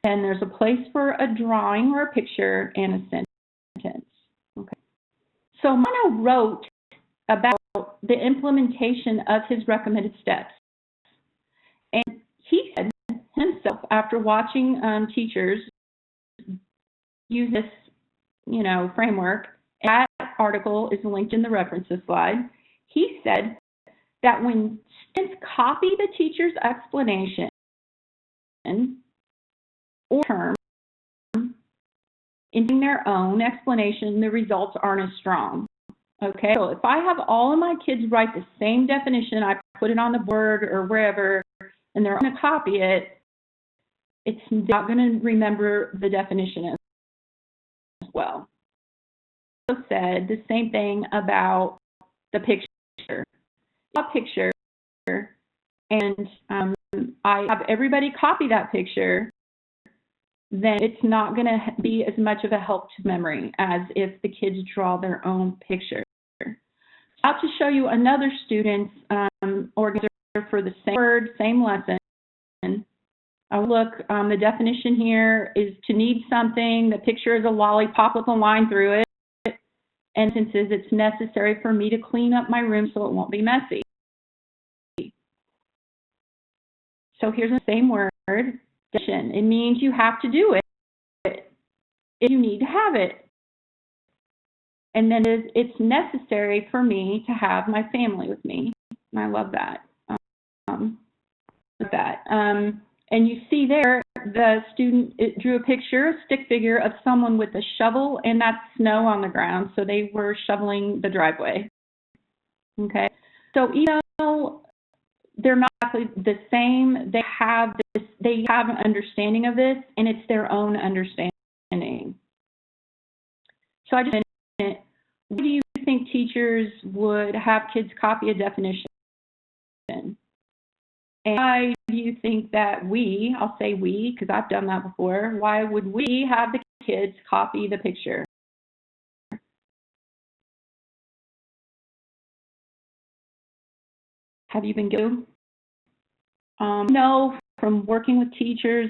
Speaker 1: And there's a place for a drawing or a picture and a sentence. Okay. So Mono wrote about the implementation of his recommended steps. And he said himself, after watching teachers use this, framework, and that article is linked in the references slide, he said that when students copy the teacher's explanation or term in their own explanation, the results aren't as strong. Okay, so if I have all of my kids write the same definition, I put it on the board or wherever, and they're going to copy it, it's not going to remember the definition as well. I also said the same thing about the picture. A picture, and I have everybody copy that picture, then it's not going to be as much of a help to memory as if the kids draw their own picture. I'll just show you another student's organizer for the same word, same lesson. Look, the definition here is to need something. The picture is a lollipop with a line through it. And sentences, it's necessary for me to clean up my room so it won't be messy. So here's the same word, definition. It means you have to do it if you need to have it. And then it's necessary for me to have my family with me. And I love that. And you see there, the student drew a picture, a stick figure of someone with a shovel, and that's snow on the ground. So they were shoveling the driveway. Okay. So even though they're not exactly the same, they have an understanding of this, and it's their own understanding. So I just, what do you think teachers would have kids copy a definition? And why do you think that I'll say we, because I've done that before, why would we have the kids copy the picture? Have you been guilty? No, from working with teachers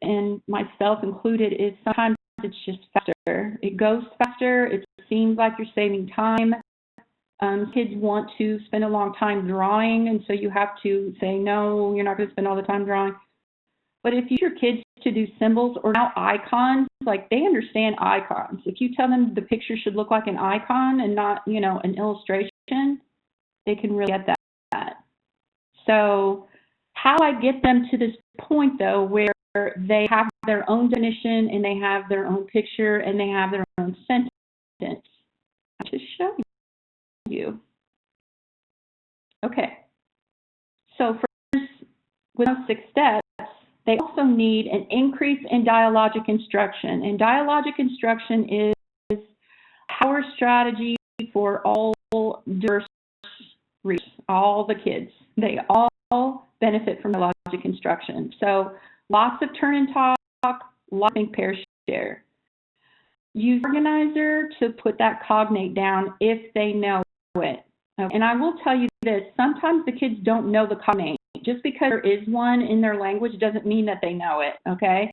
Speaker 1: and myself included, is sometimes it's just faster. It goes faster. It seems like you're saving time. Kids want to spend a long time drawing, and so you have to say, no, you're not going to spend all the time drawing. But if you teach your kids to do symbols or now icons, like they understand icons. If you tell them the picture should look like an icon and not, an illustration, they can really get that. So how do I get them to this point, though, where they have their own definition and they have their own picture and they have their own sentence? I'll just show you. Okay. So first, with those 6 steps, they also need an increase in dialogic instruction. And dialogic instruction is our strategy for all diverse readers, all the kids. They all benefit from dialogic instruction. So lots of turn and talk, lots of think, pair, share. Use organizer to put that cognate down if they know it. And I will tell you this, sometimes the kids don't know the cognate. Just because there is one in their language doesn't mean that they know it, okay?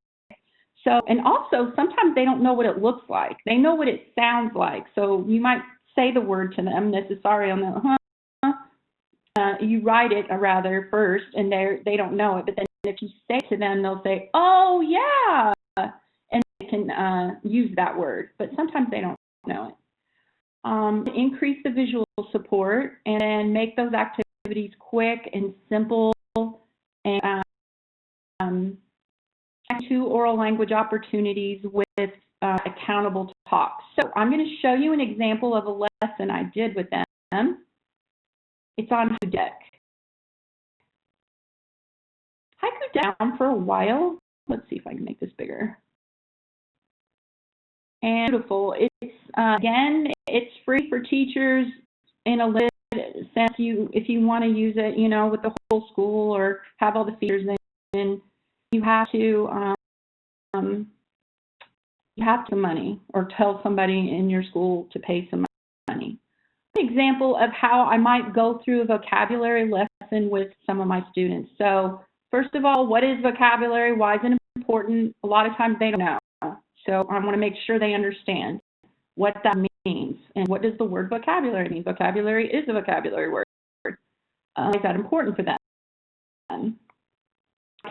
Speaker 1: So, and also sometimes they don't know what it looks like. They know what it sounds like. So you might say the word to them, necessary, you write it rather first, and they don't know it. But then if you say it to them, they'll say, oh, yeah, and they can use that word. But sometimes they don't know it. Increase the visual support and then make those activities quick and simple, and 2 oral language opportunities with accountable talk. So I'm going to show you an example of a lesson I did with them. It's on Haiku Deck. Haiku down for a while. Let's see if I can make this bigger. And beautiful. It's again, it's free for teachers in a limited sense. If you want to use it, with the whole school or have all the features, then you have to money or tell somebody in your school to pay some money. An example of how I might go through a vocabulary lesson with some of my students. So first of all, what is vocabulary? Why is it important? A lot of times they don't know. So I want to make sure they understand what that means. And what does the word vocabulary mean? Vocabulary is a vocabulary word. Is that important for them?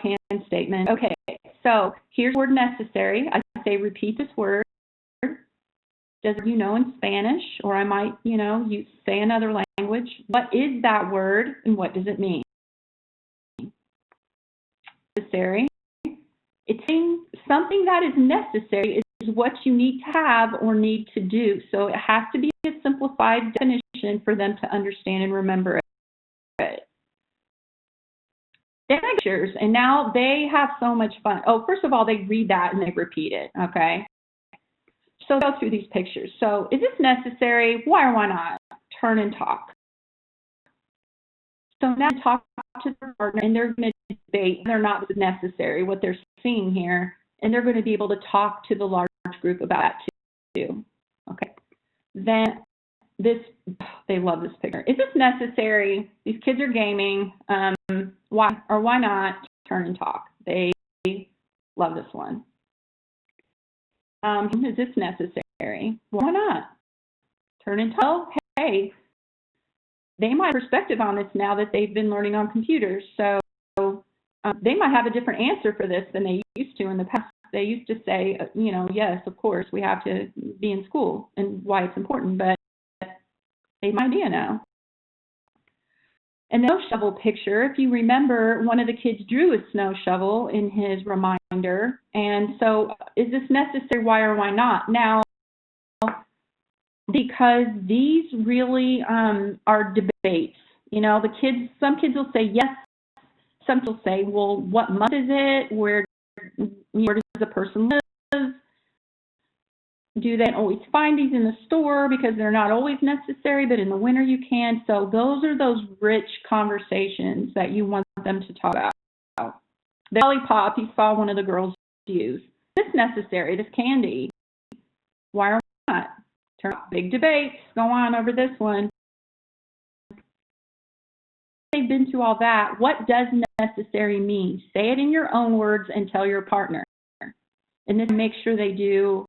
Speaker 1: Can statement. Okay, so here's the word necessary. I say repeat this word. Does in Spanish, or I might, say another language. What is that word and what does it mean? Necessary. It's saying something that is necessary is what you need to have or need to do. So it has to be a simplified definition for them to understand and remember it. Then pictures, and now they have so much fun. Oh, first of all, they read that and they repeat it, okay? So go through these pictures. So is this necessary? Why or why not? Turn and talk. So now talk to their partner, and they're going to debate whether or not it's necessary, what they're seeing here, and they're going to be able to talk to the large group about that too. Okay. Then they love this picture. Is this necessary? These kids are gaming. Why or why not? Turn and talk. They love this one. Is this necessary? Why not? Turn and tell, hey, they might have perspective on this now that they've been learning on computers. So they might have a different answer for this than they used to in the past. They used to say, yes, of course, we have to be in school and why it's important, but they have no idea now. And the snow shovel picture, if you remember, one of the kids drew a snow shovel in his reminder. And so is this necessary? Why or why not? Now, because these really are debates. Some kids will say yes. Some will say, well, what month is it? Where does the person live? Do they always find these in the store because they're not always necessary, but in the winter you can? So those are those rich conversations that you want them to talk about. The lollipop you saw one of the girls use. This necessary, this candy. Why or not? Big debates go on over this one. They've been through all that. What does necessary mean? Say it in your own words and tell your partner. And then make sure they do.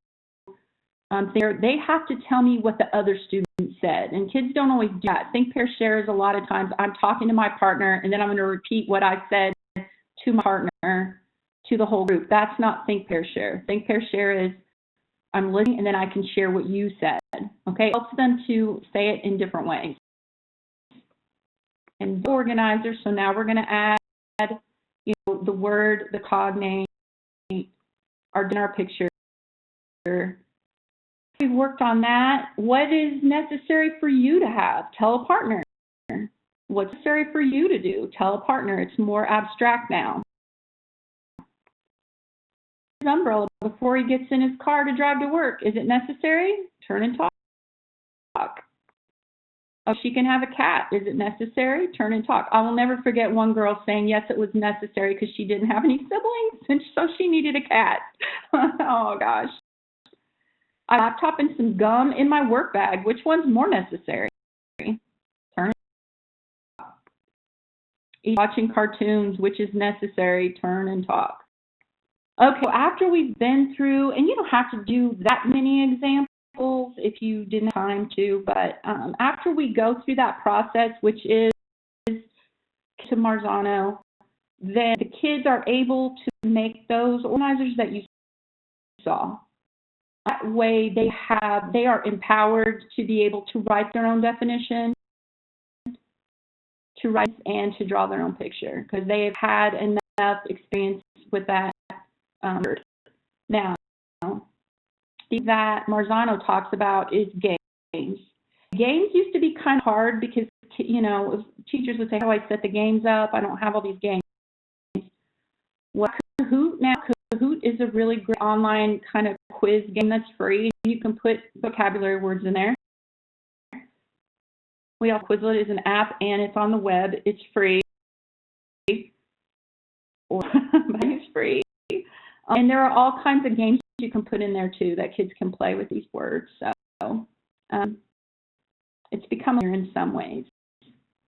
Speaker 1: They have to tell me what the other student said. And kids don't always do that. Think, pair, share is a lot of times I'm talking to my partner and then I'm going to repeat what I said to my partner, to the whole group. That's not think, pair, share. Think, pair, share is I'm listening and then I can share what you said. Okay? It helps them to say it in different ways. And the organizer, so now we're going to add, the word, the cognate, our picture. We've worked on that. What is necessary for you to have? Tell a partner. What's necessary for you to do? Tell a partner. It's more abstract now. His umbrella before he gets in his car to drive to work. Is it necessary? Turn and talk. Oh, she can have a cat. Is it necessary? Turn and talk. I will never forget one girl saying, yes, it was necessary because she didn't have any siblings, and so she needed a cat. Oh, gosh. I have a laptop and some gum in my work bag. Which one's more necessary? Turn and talk. Watching cartoons, which is necessary? Turn and talk. Okay, so after we've been through, and you don't have to do that many examples if you didn't have time to, but after we go through that process, which is to Marzano, then the kids are able to make those organizers that you saw. That way they are empowered to be able to write their own definition, to write and to draw their own picture, because they have had enough experience with that word. Now, that Marzano talks about is games. Games used to be kind of hard because, teachers would say, I set the games up. I don't have all these games. Well, Kahoot now, Kahoot is a really great online kind of quiz game that's free. You can put vocabulary words in there. Quizlet is an app and it's on the web. It's free. It's free. And there are all kinds of games you can put in there too that kids can play with these words. So it's become easier in some ways.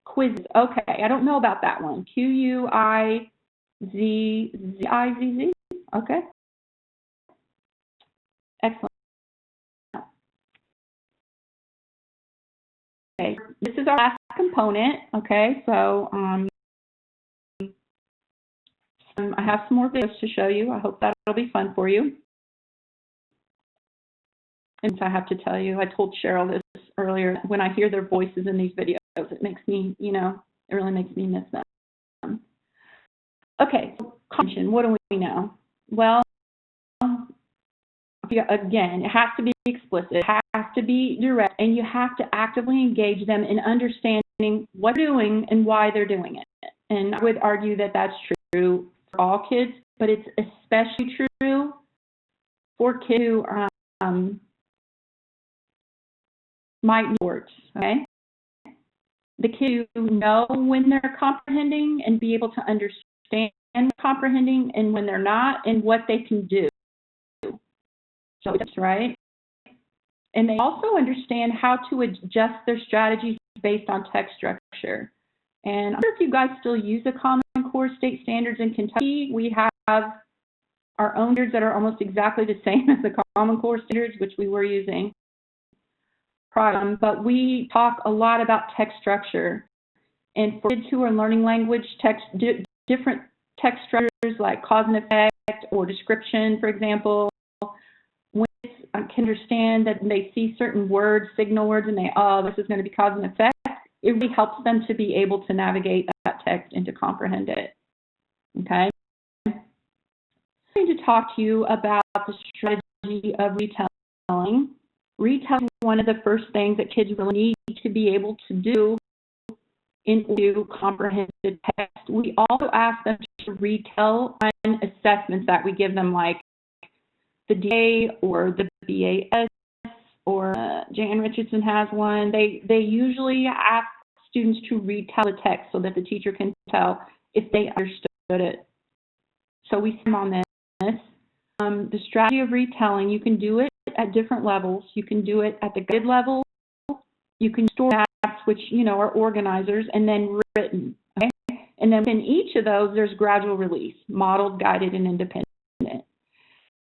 Speaker 1: Quizzes. Okay, I don't know about that one. Q-U-I-Z-Z-I-Z-Z. Okay. Excellent. Okay, this is our last component. Okay, so I have some more videos to show you. I hope that'll be fun for you. And I have to tell you, I told Cheryl this earlier, when I hear their voices in these videos, it makes me, it really makes me miss them. Okay, so comprehension, what do we know? Well, again, it has to be explicit, it has to be direct, and you have to actively engage them in understanding what they're doing and why they're doing it. And I would argue that that's true for all kids, but it's especially true for kids who might need words, okay? The kids who know when they're comprehending and be able to understand comprehending and when they're not and what they can do. So that's right. And they also understand how to adjust their strategies based on text structure. And I wonder if you guys still use the Common Core state standards in Kentucky. We have our own standards that are almost exactly the same as the Common Core standards, which we were using prior. But we talk a lot about text structure. And for kids who are learning language, different text structures like cause and effect or description, for example, when kids can understand that they see certain words, signal words, and this is going to be cause and effect, it really helps them to be able to navigate that text and to comprehend it. Okay? I'm going to talk to you about the strategy of retelling. Retelling is one of the first things that kids really need to be able to do in order to comprehend the text. We also ask them to retell on assessments that we give them, like the DA or the BAS, or Jan Richardson has one. They usually ask students to retell the text so that the teacher can tell if they understood it. So we see them on this. The strategy of retelling, you can do it at different levels. You can do it at the guided level. You can store maps, which, are organizers, and then written. Okay? And then in each of those, there's gradual release, modeled, guided, and independent.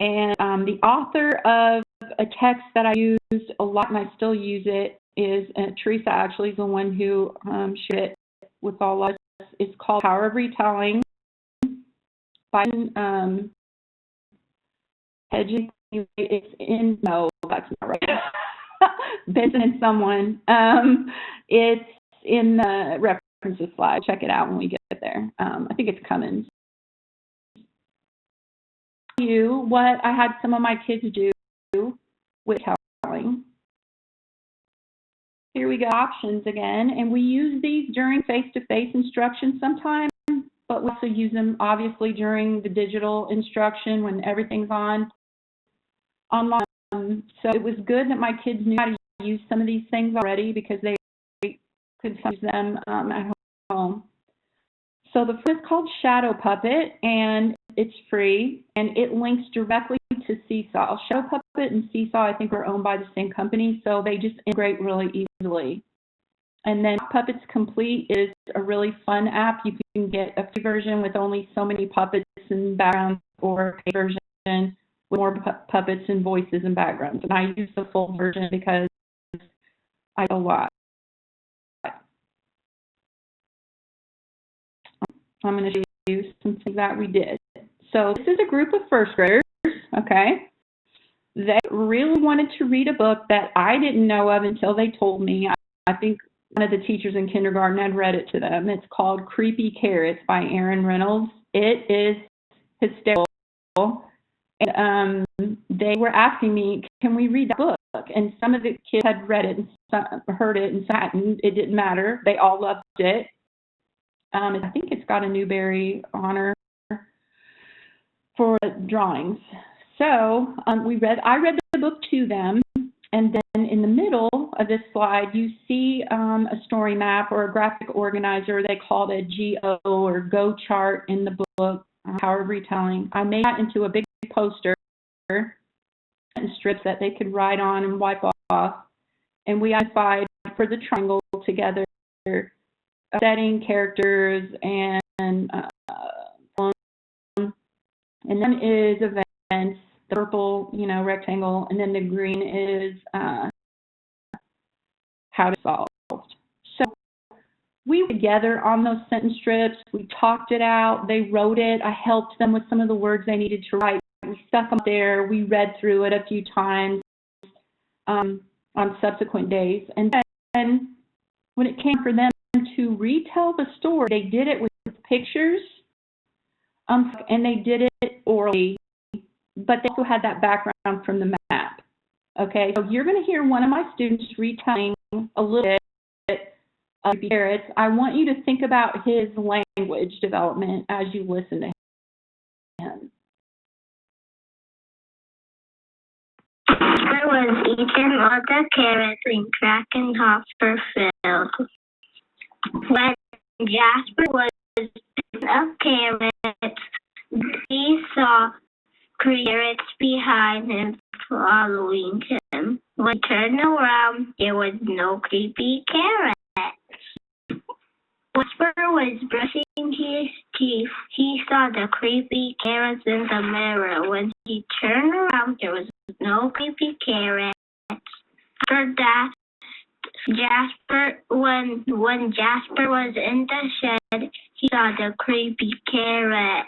Speaker 1: And the author of a text that I used a lot, and I still use it, is Teresa, actually, is the one who shared it with all of us. It's called Power of Retelling by Hedges. That's not right. Benson and someone. It's in the references slide. Check it out when we get there. I think it's Cummins. What I had some of my kids do with telling. Here we go, options again, and we use these during face-to-face instruction sometimes, but we also use them obviously during the digital instruction when everything's online. So it was good that my kids knew how to use some of these things already because they could use them at home. So the first is called Shadow Puppet, and it's free, and it links directly to Seesaw. Shadow Puppet and Seesaw, I think, are owned by the same company, so they just integrate really easily. And then Puppets Complete is a really fun app. You can get a free version with only so many puppets and backgrounds, or a paid version with more puppets and voices and backgrounds. And I use the full version because I know a lot. I'm going to show you some things that we did. So this is a group of first graders, okay? They really wanted to read a book that I didn't know of until they told me. I think one of the teachers in kindergarten had read it to them. It's called Creepy Carrots by Aaron Reynolds. It is hysterical. And they were asking me, can we read that book? And some of the kids had read it and heard it and sat, and it didn't matter. They all loved it. I think it's got a Newbery honor for drawings. So I read the book to them, and then in the middle of this slide, you see a story map or a graphic organizer. They called it GO or Go chart in the book, Power of Retelling. I made that into a big poster and strips that they could write on and wipe off. And we identified for the triangle together setting, characters, and then is events, the purple, rectangle, and then the green is how to solve. So we were together on those sentence strips. We talked it out. They wrote it. I helped them with some of the words they needed to write. We stuck them there. We read through it a few times on subsequent days. And then when it came for them to retell the story, they did it with pictures, and they did it orally, but they also had that background from the map. Okay, so you're going to hear one of my students retelling a little bit of Carrots. I want you to think about his language development as you listen to him.
Speaker 3: I was eating all the carrots and cracking hops were filled. When Jasper was picking up carrots, he saw carrots behind him following him. When he turned around, there was no creepy carrot. Whisper was brushing his teeth. He saw the creepy carrots in the mirror. When he turned around, there was no creepy carrots. After that, when Jasper was in the shed, he saw the creepy carrot.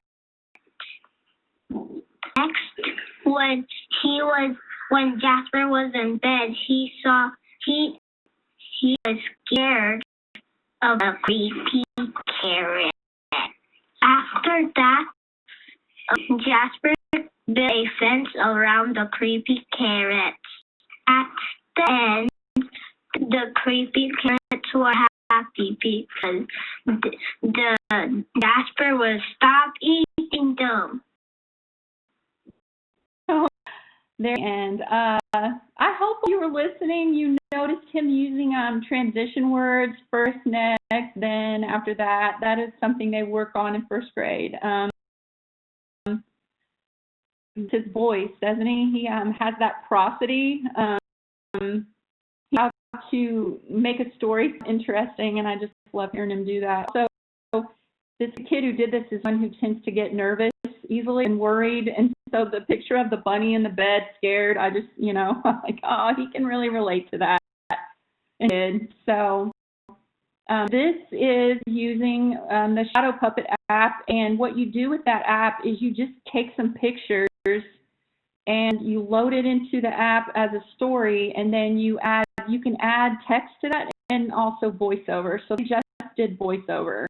Speaker 3: Next, when Jasper was in bed, he was scared of a creepy carrot. After that, Jasper built a fence around the creepy carrots. At the end, the creepy carrots were happy because the Jasper would stop eating them.
Speaker 1: There, and I hope you were listening. You noticed him using transition words first, next, then after that. That is something they work on in first grade. His voice, doesn't he? He has that prosody. How to make a story interesting, and I just love hearing him do that. So this kid who did this is one who tends to get nervous easily and worried, and so the picture of the bunny in the bed scared, I just, like, oh, he can really relate to that. And so this is using the Shadow Puppet app, and what you do with that app is you just take some pictures and you load it into the app as a story, and then you can add text to that and also voiceover. So they just did voiceover.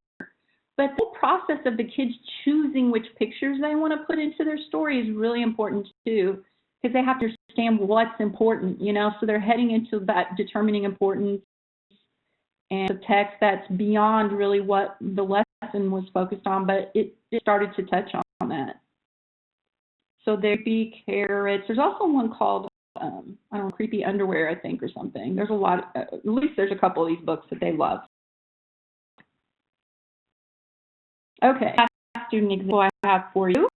Speaker 1: But the process of the kids choosing which pictures they want to put into their story is really important too, because they have to understand what's important, so they're heading into that determining importance and the text that's beyond really what the lesson was focused on, but it started to touch on that. So there'd be carrots. There's also one called, Creepy Underwear, I think, or something. There's a lot, at least there's a couple of these books that they love. Okay, last student example I have for you.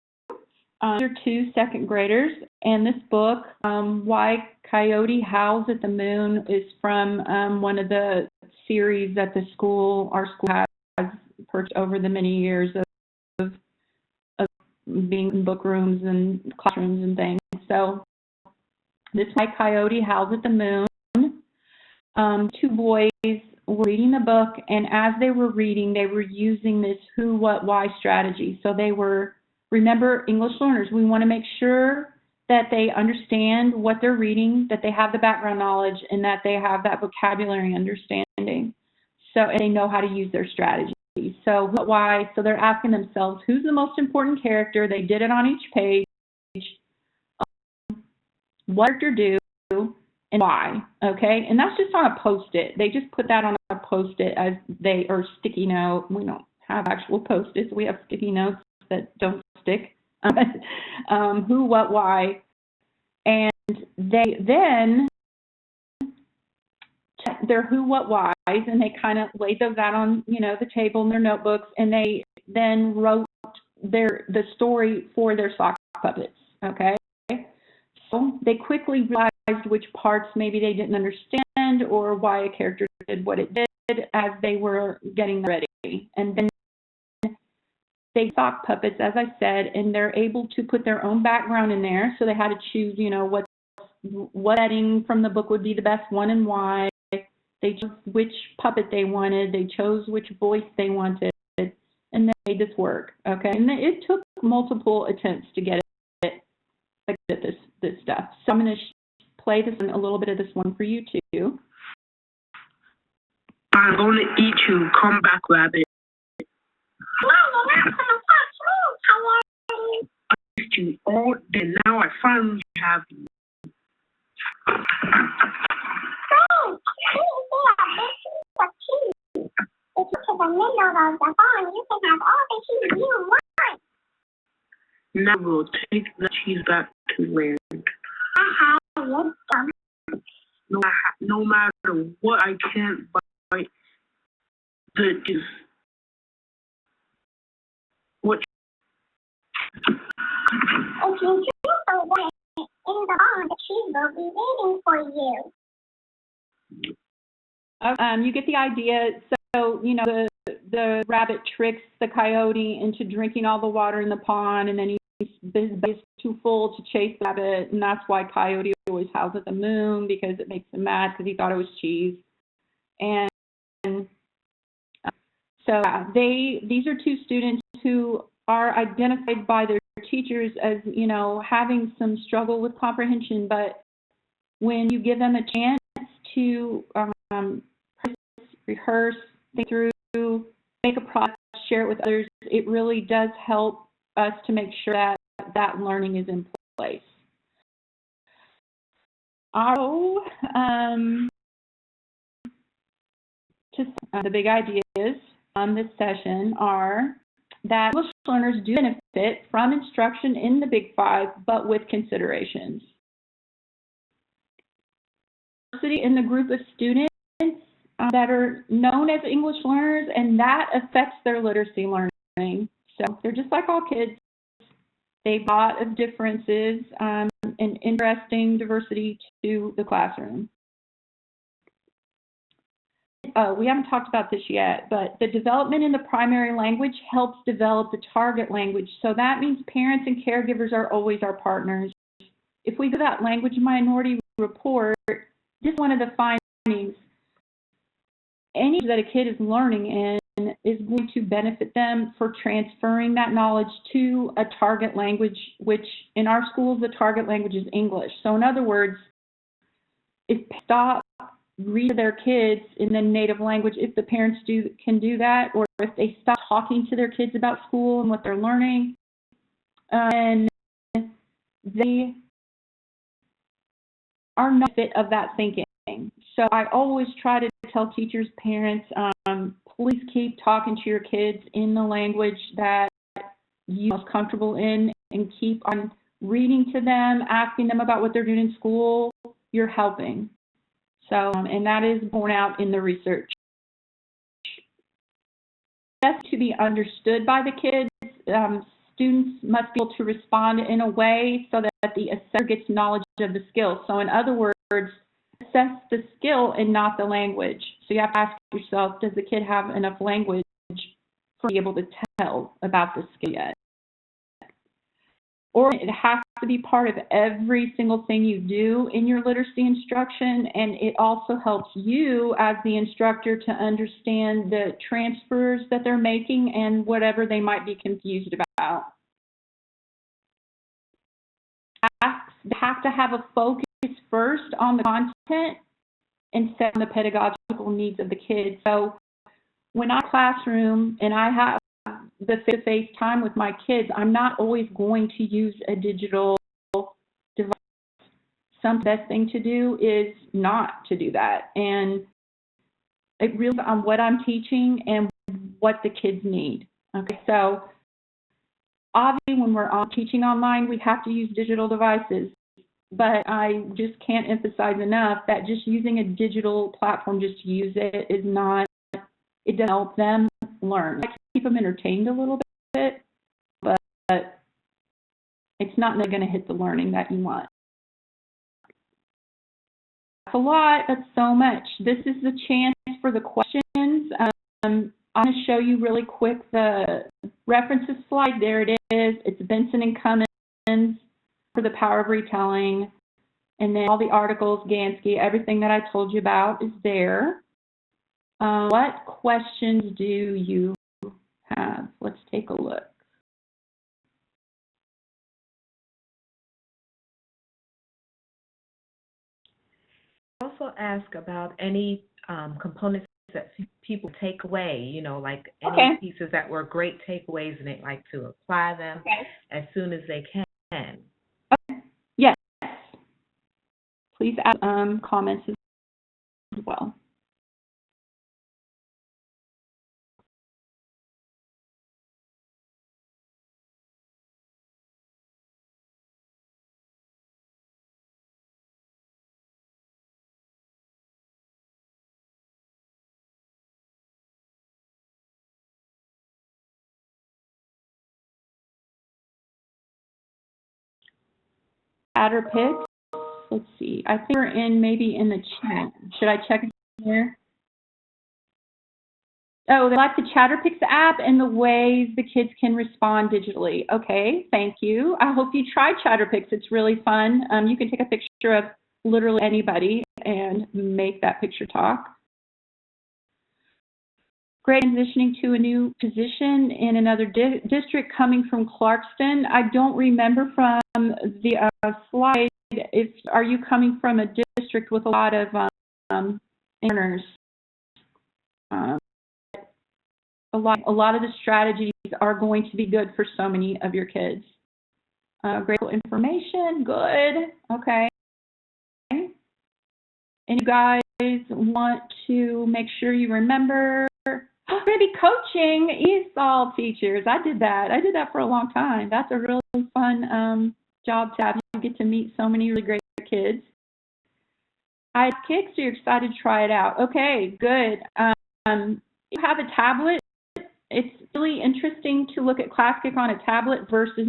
Speaker 1: They're 2 second graders, and this book, Why Coyote Howls at the Moon, is from one of the series that our school has purchased over the many years of being in book rooms and classrooms and things. So this Why Coyote Howls at the Moon. 2 boys were reading the book, and as they were reading, they were using this who, what, why strategy. So they were, remember, English learners, we want to make sure that they understand what they're reading, that they have the background knowledge, and that they have that vocabulary understanding. So and they know how to use their strategy. So what, why? So they're asking themselves, who's the most important character? They did it on each page. What character do? And why, okay? And that's just on a Post-it. They just put that on a Post-it or sticky note. We don't have actual Post-its. We have sticky notes that don't stick. Who, what, why. And they then check their who, what, whys, and they kind of laid those out on, the table in their notebooks, and they then wrote the story for their sock puppets, okay? So they quickly realized which parts maybe they didn't understand or why a character did what it did as they were getting ready. And then they sock puppets, as I said, and they're able to put their own background in there. So they had to choose, what setting from the book would be the best one and why. They chose which puppet they wanted. They chose which voice they wanted, and they made this work. Okay, and it took multiple attempts to get this stuff. So I'm going to play a little bit of this one for you too.
Speaker 4: I'm going to eat you. Come back, rabbit. I missed you all day. Now I finally have you.
Speaker 3: If you put the window of the phone, you can have all the cheese you want.
Speaker 4: Now we'll take the cheese back to land. No matter what, I can't bite the cheese. What?
Speaker 3: If you drink away in the phone, the cheese will be waiting for you.
Speaker 1: You get the idea. So, the rabbit tricks the coyote into drinking all the water in the pond, and then his belly is too full to chase the rabbit, and that's why Coyote always howls at the moon, because it makes him mad because he thought it was cheese. And so these are two students who are identified by their teachers as, you know, having some struggle with comprehension, but when you give them a chance to rehearse, think through, make a project, share it with others, it really does help us to make sure that that learning is in place. So, the big ideas on this session are that English learners do benefit from instruction in the Big Five, but with considerations. Diversity in the group of students that are known as English learners, and that affects their literacy learning. So they're just like all kids. They have a lot of differences and interesting diversity to the classroom. We haven't talked about this yet, but the development in the primary language helps develop the target language. So that means parents and caregivers are always our partners. If we do that language minority report, this is one of the findings. Any that a kid is learning in is going to benefit them for transferring that knowledge to a target language, which in our schools, the target language is English. So in other words, if stop read to their kids in the native language, if the parents can do that, or if they stop talking to their kids about school and what they're learning, and they are not fit of that thinking. So I always try to tell teachers, parents, please keep talking to your kids in the language that you're most comfortable in, and keep on reading to them, asking them about what they're doing in school. You're helping. So, and that is borne out in the research. Just to be understood by the kids, students must be able to respond in a way so that the assessor gets knowledge of the skill. So in other words, assess the skill and not the language. So you have to ask yourself, does the kid have enough language for be able to tell about the skill yet? Or it has to be part of every single thing you do in your literacy instruction, and it also helps you as the instructor to understand the transfers that they're making and whatever they might be confused about. Tasks have to have a focus first on the content and set on the pedagogical needs of the kids. So when I'm in a classroom and I have the face-to-face time with my kids, I'm not always going to use a digital device. The best thing to do is not to do that. And it really depends on what I'm teaching and what the kids need. Okay, so obviously when we're teaching online, we have to use digital devices. But I just can't emphasize enough that just using a digital platform just to use it is not, it doesn't help them learn. Keep them entertained a little bit, but it's not going to hit the learning that you want. That's a lot. That's so much. This is the chance for the questions. I'm going to show you really quick the references slide. There it is. It's Benson and Cummins for the Power of Retelling. And then all the articles, Gansky, everything that I told you about is there. What questions do you have? Let's take a look.
Speaker 5: Also ask about any components that people take away, you know, like any
Speaker 1: Okay.
Speaker 5: pieces that were great takeaways and they'd like to apply them as soon as they can.
Speaker 1: Okay. Yes. Please add comments as well. Add or pick. Let's see. I think we're maybe in the chat. Should I check it here? Oh, they like the Chatterpix app and the ways the kids can respond digitally. Okay, thank you. I hope you try Chatterpix. It's really fun. You can take a picture of literally anybody and make that picture talk. Great, transitioning to a new position in another district coming from Clarkston. I don't remember from the slide, are you coming from a district with a lot of learners? A lot of the strategies are going to be good for so many of your kids. Great information, good, okay. And you guys want to make sure you remember, we're going to be coaching ESOL teachers. I did that for a long time. That's a really fun job to have. You get to meet so many really great kids. I have Kicks, so you're excited to try it out. Okay, good. You have a tablet. It's really interesting to look at ClassKick on a tablet versus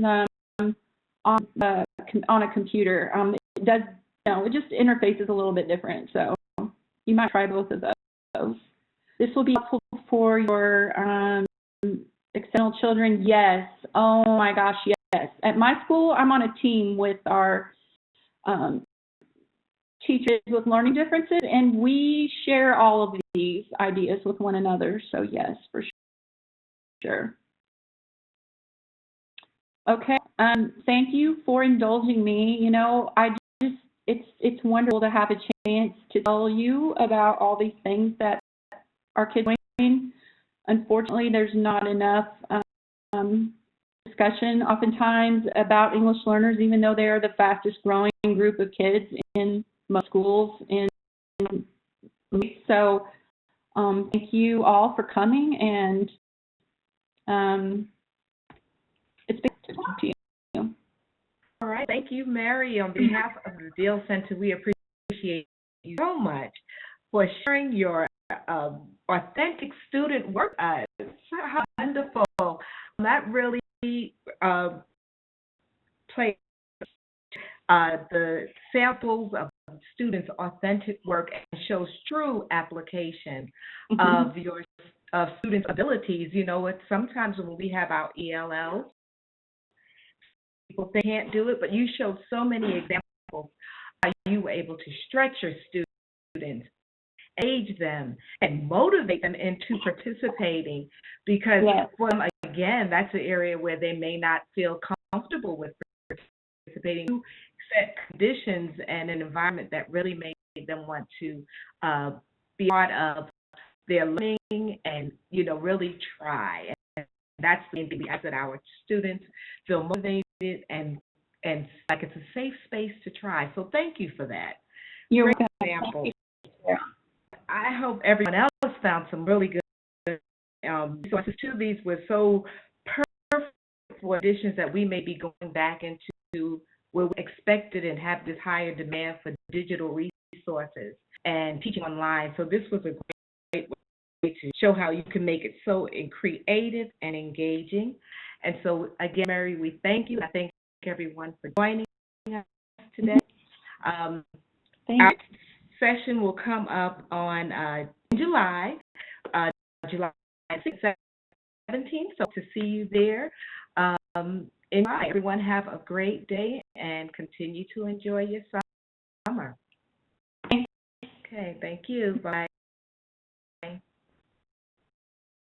Speaker 1: on a computer. It does, it just interfaces a little bit different. So you might try both of those. This will be helpful for your external children. Yes. Oh my gosh, yes. At my school, I'm on a team with our teachers with learning differences, and we share all of these ideas with one another. So yes, for sure. Okay. Thank you for indulging me. It's wonderful to have a chance to tell you about all these things that our kids are doing. Unfortunately, there's not enough discussion oftentimes about English learners, even though they are the fastest growing group of kids in most schools. So thank you all for coming, and it's been good to talk to you.
Speaker 5: All right. Thank you, Mary. On behalf of the Deal Center, we appreciate you so much for sharing your authentic student work. How wonderful. That really plays the samples of students' authentic work and shows true application of your students' abilities. It's sometimes when we have our ELLs, people think they can't do it, but you showed so many examples how you were able to stretch your students, engage them, and motivate them into participating, because for them, again, that's an area where they may not feel comfortable with participating. You set conditions and an environment that really made them want to be part of their learning and, really try. And that's the thing, that our students feel motivated and like it's a safe space to try. So thank you for that.
Speaker 1: You're
Speaker 5: Great example. I hope everyone else found some really good resources too. These were so perfect for additions that we may be going back into where we expected and have this higher demand for digital resources and teaching online. So this was a great way to show how you can make it so creative and engaging. And so again, Mary, we thank you. I thank everyone for joining us today. Our session will come up on July 6th, 17th. So to see you there. Everyone have a great day and continue to enjoy your summer. Okay, thank you. Bye.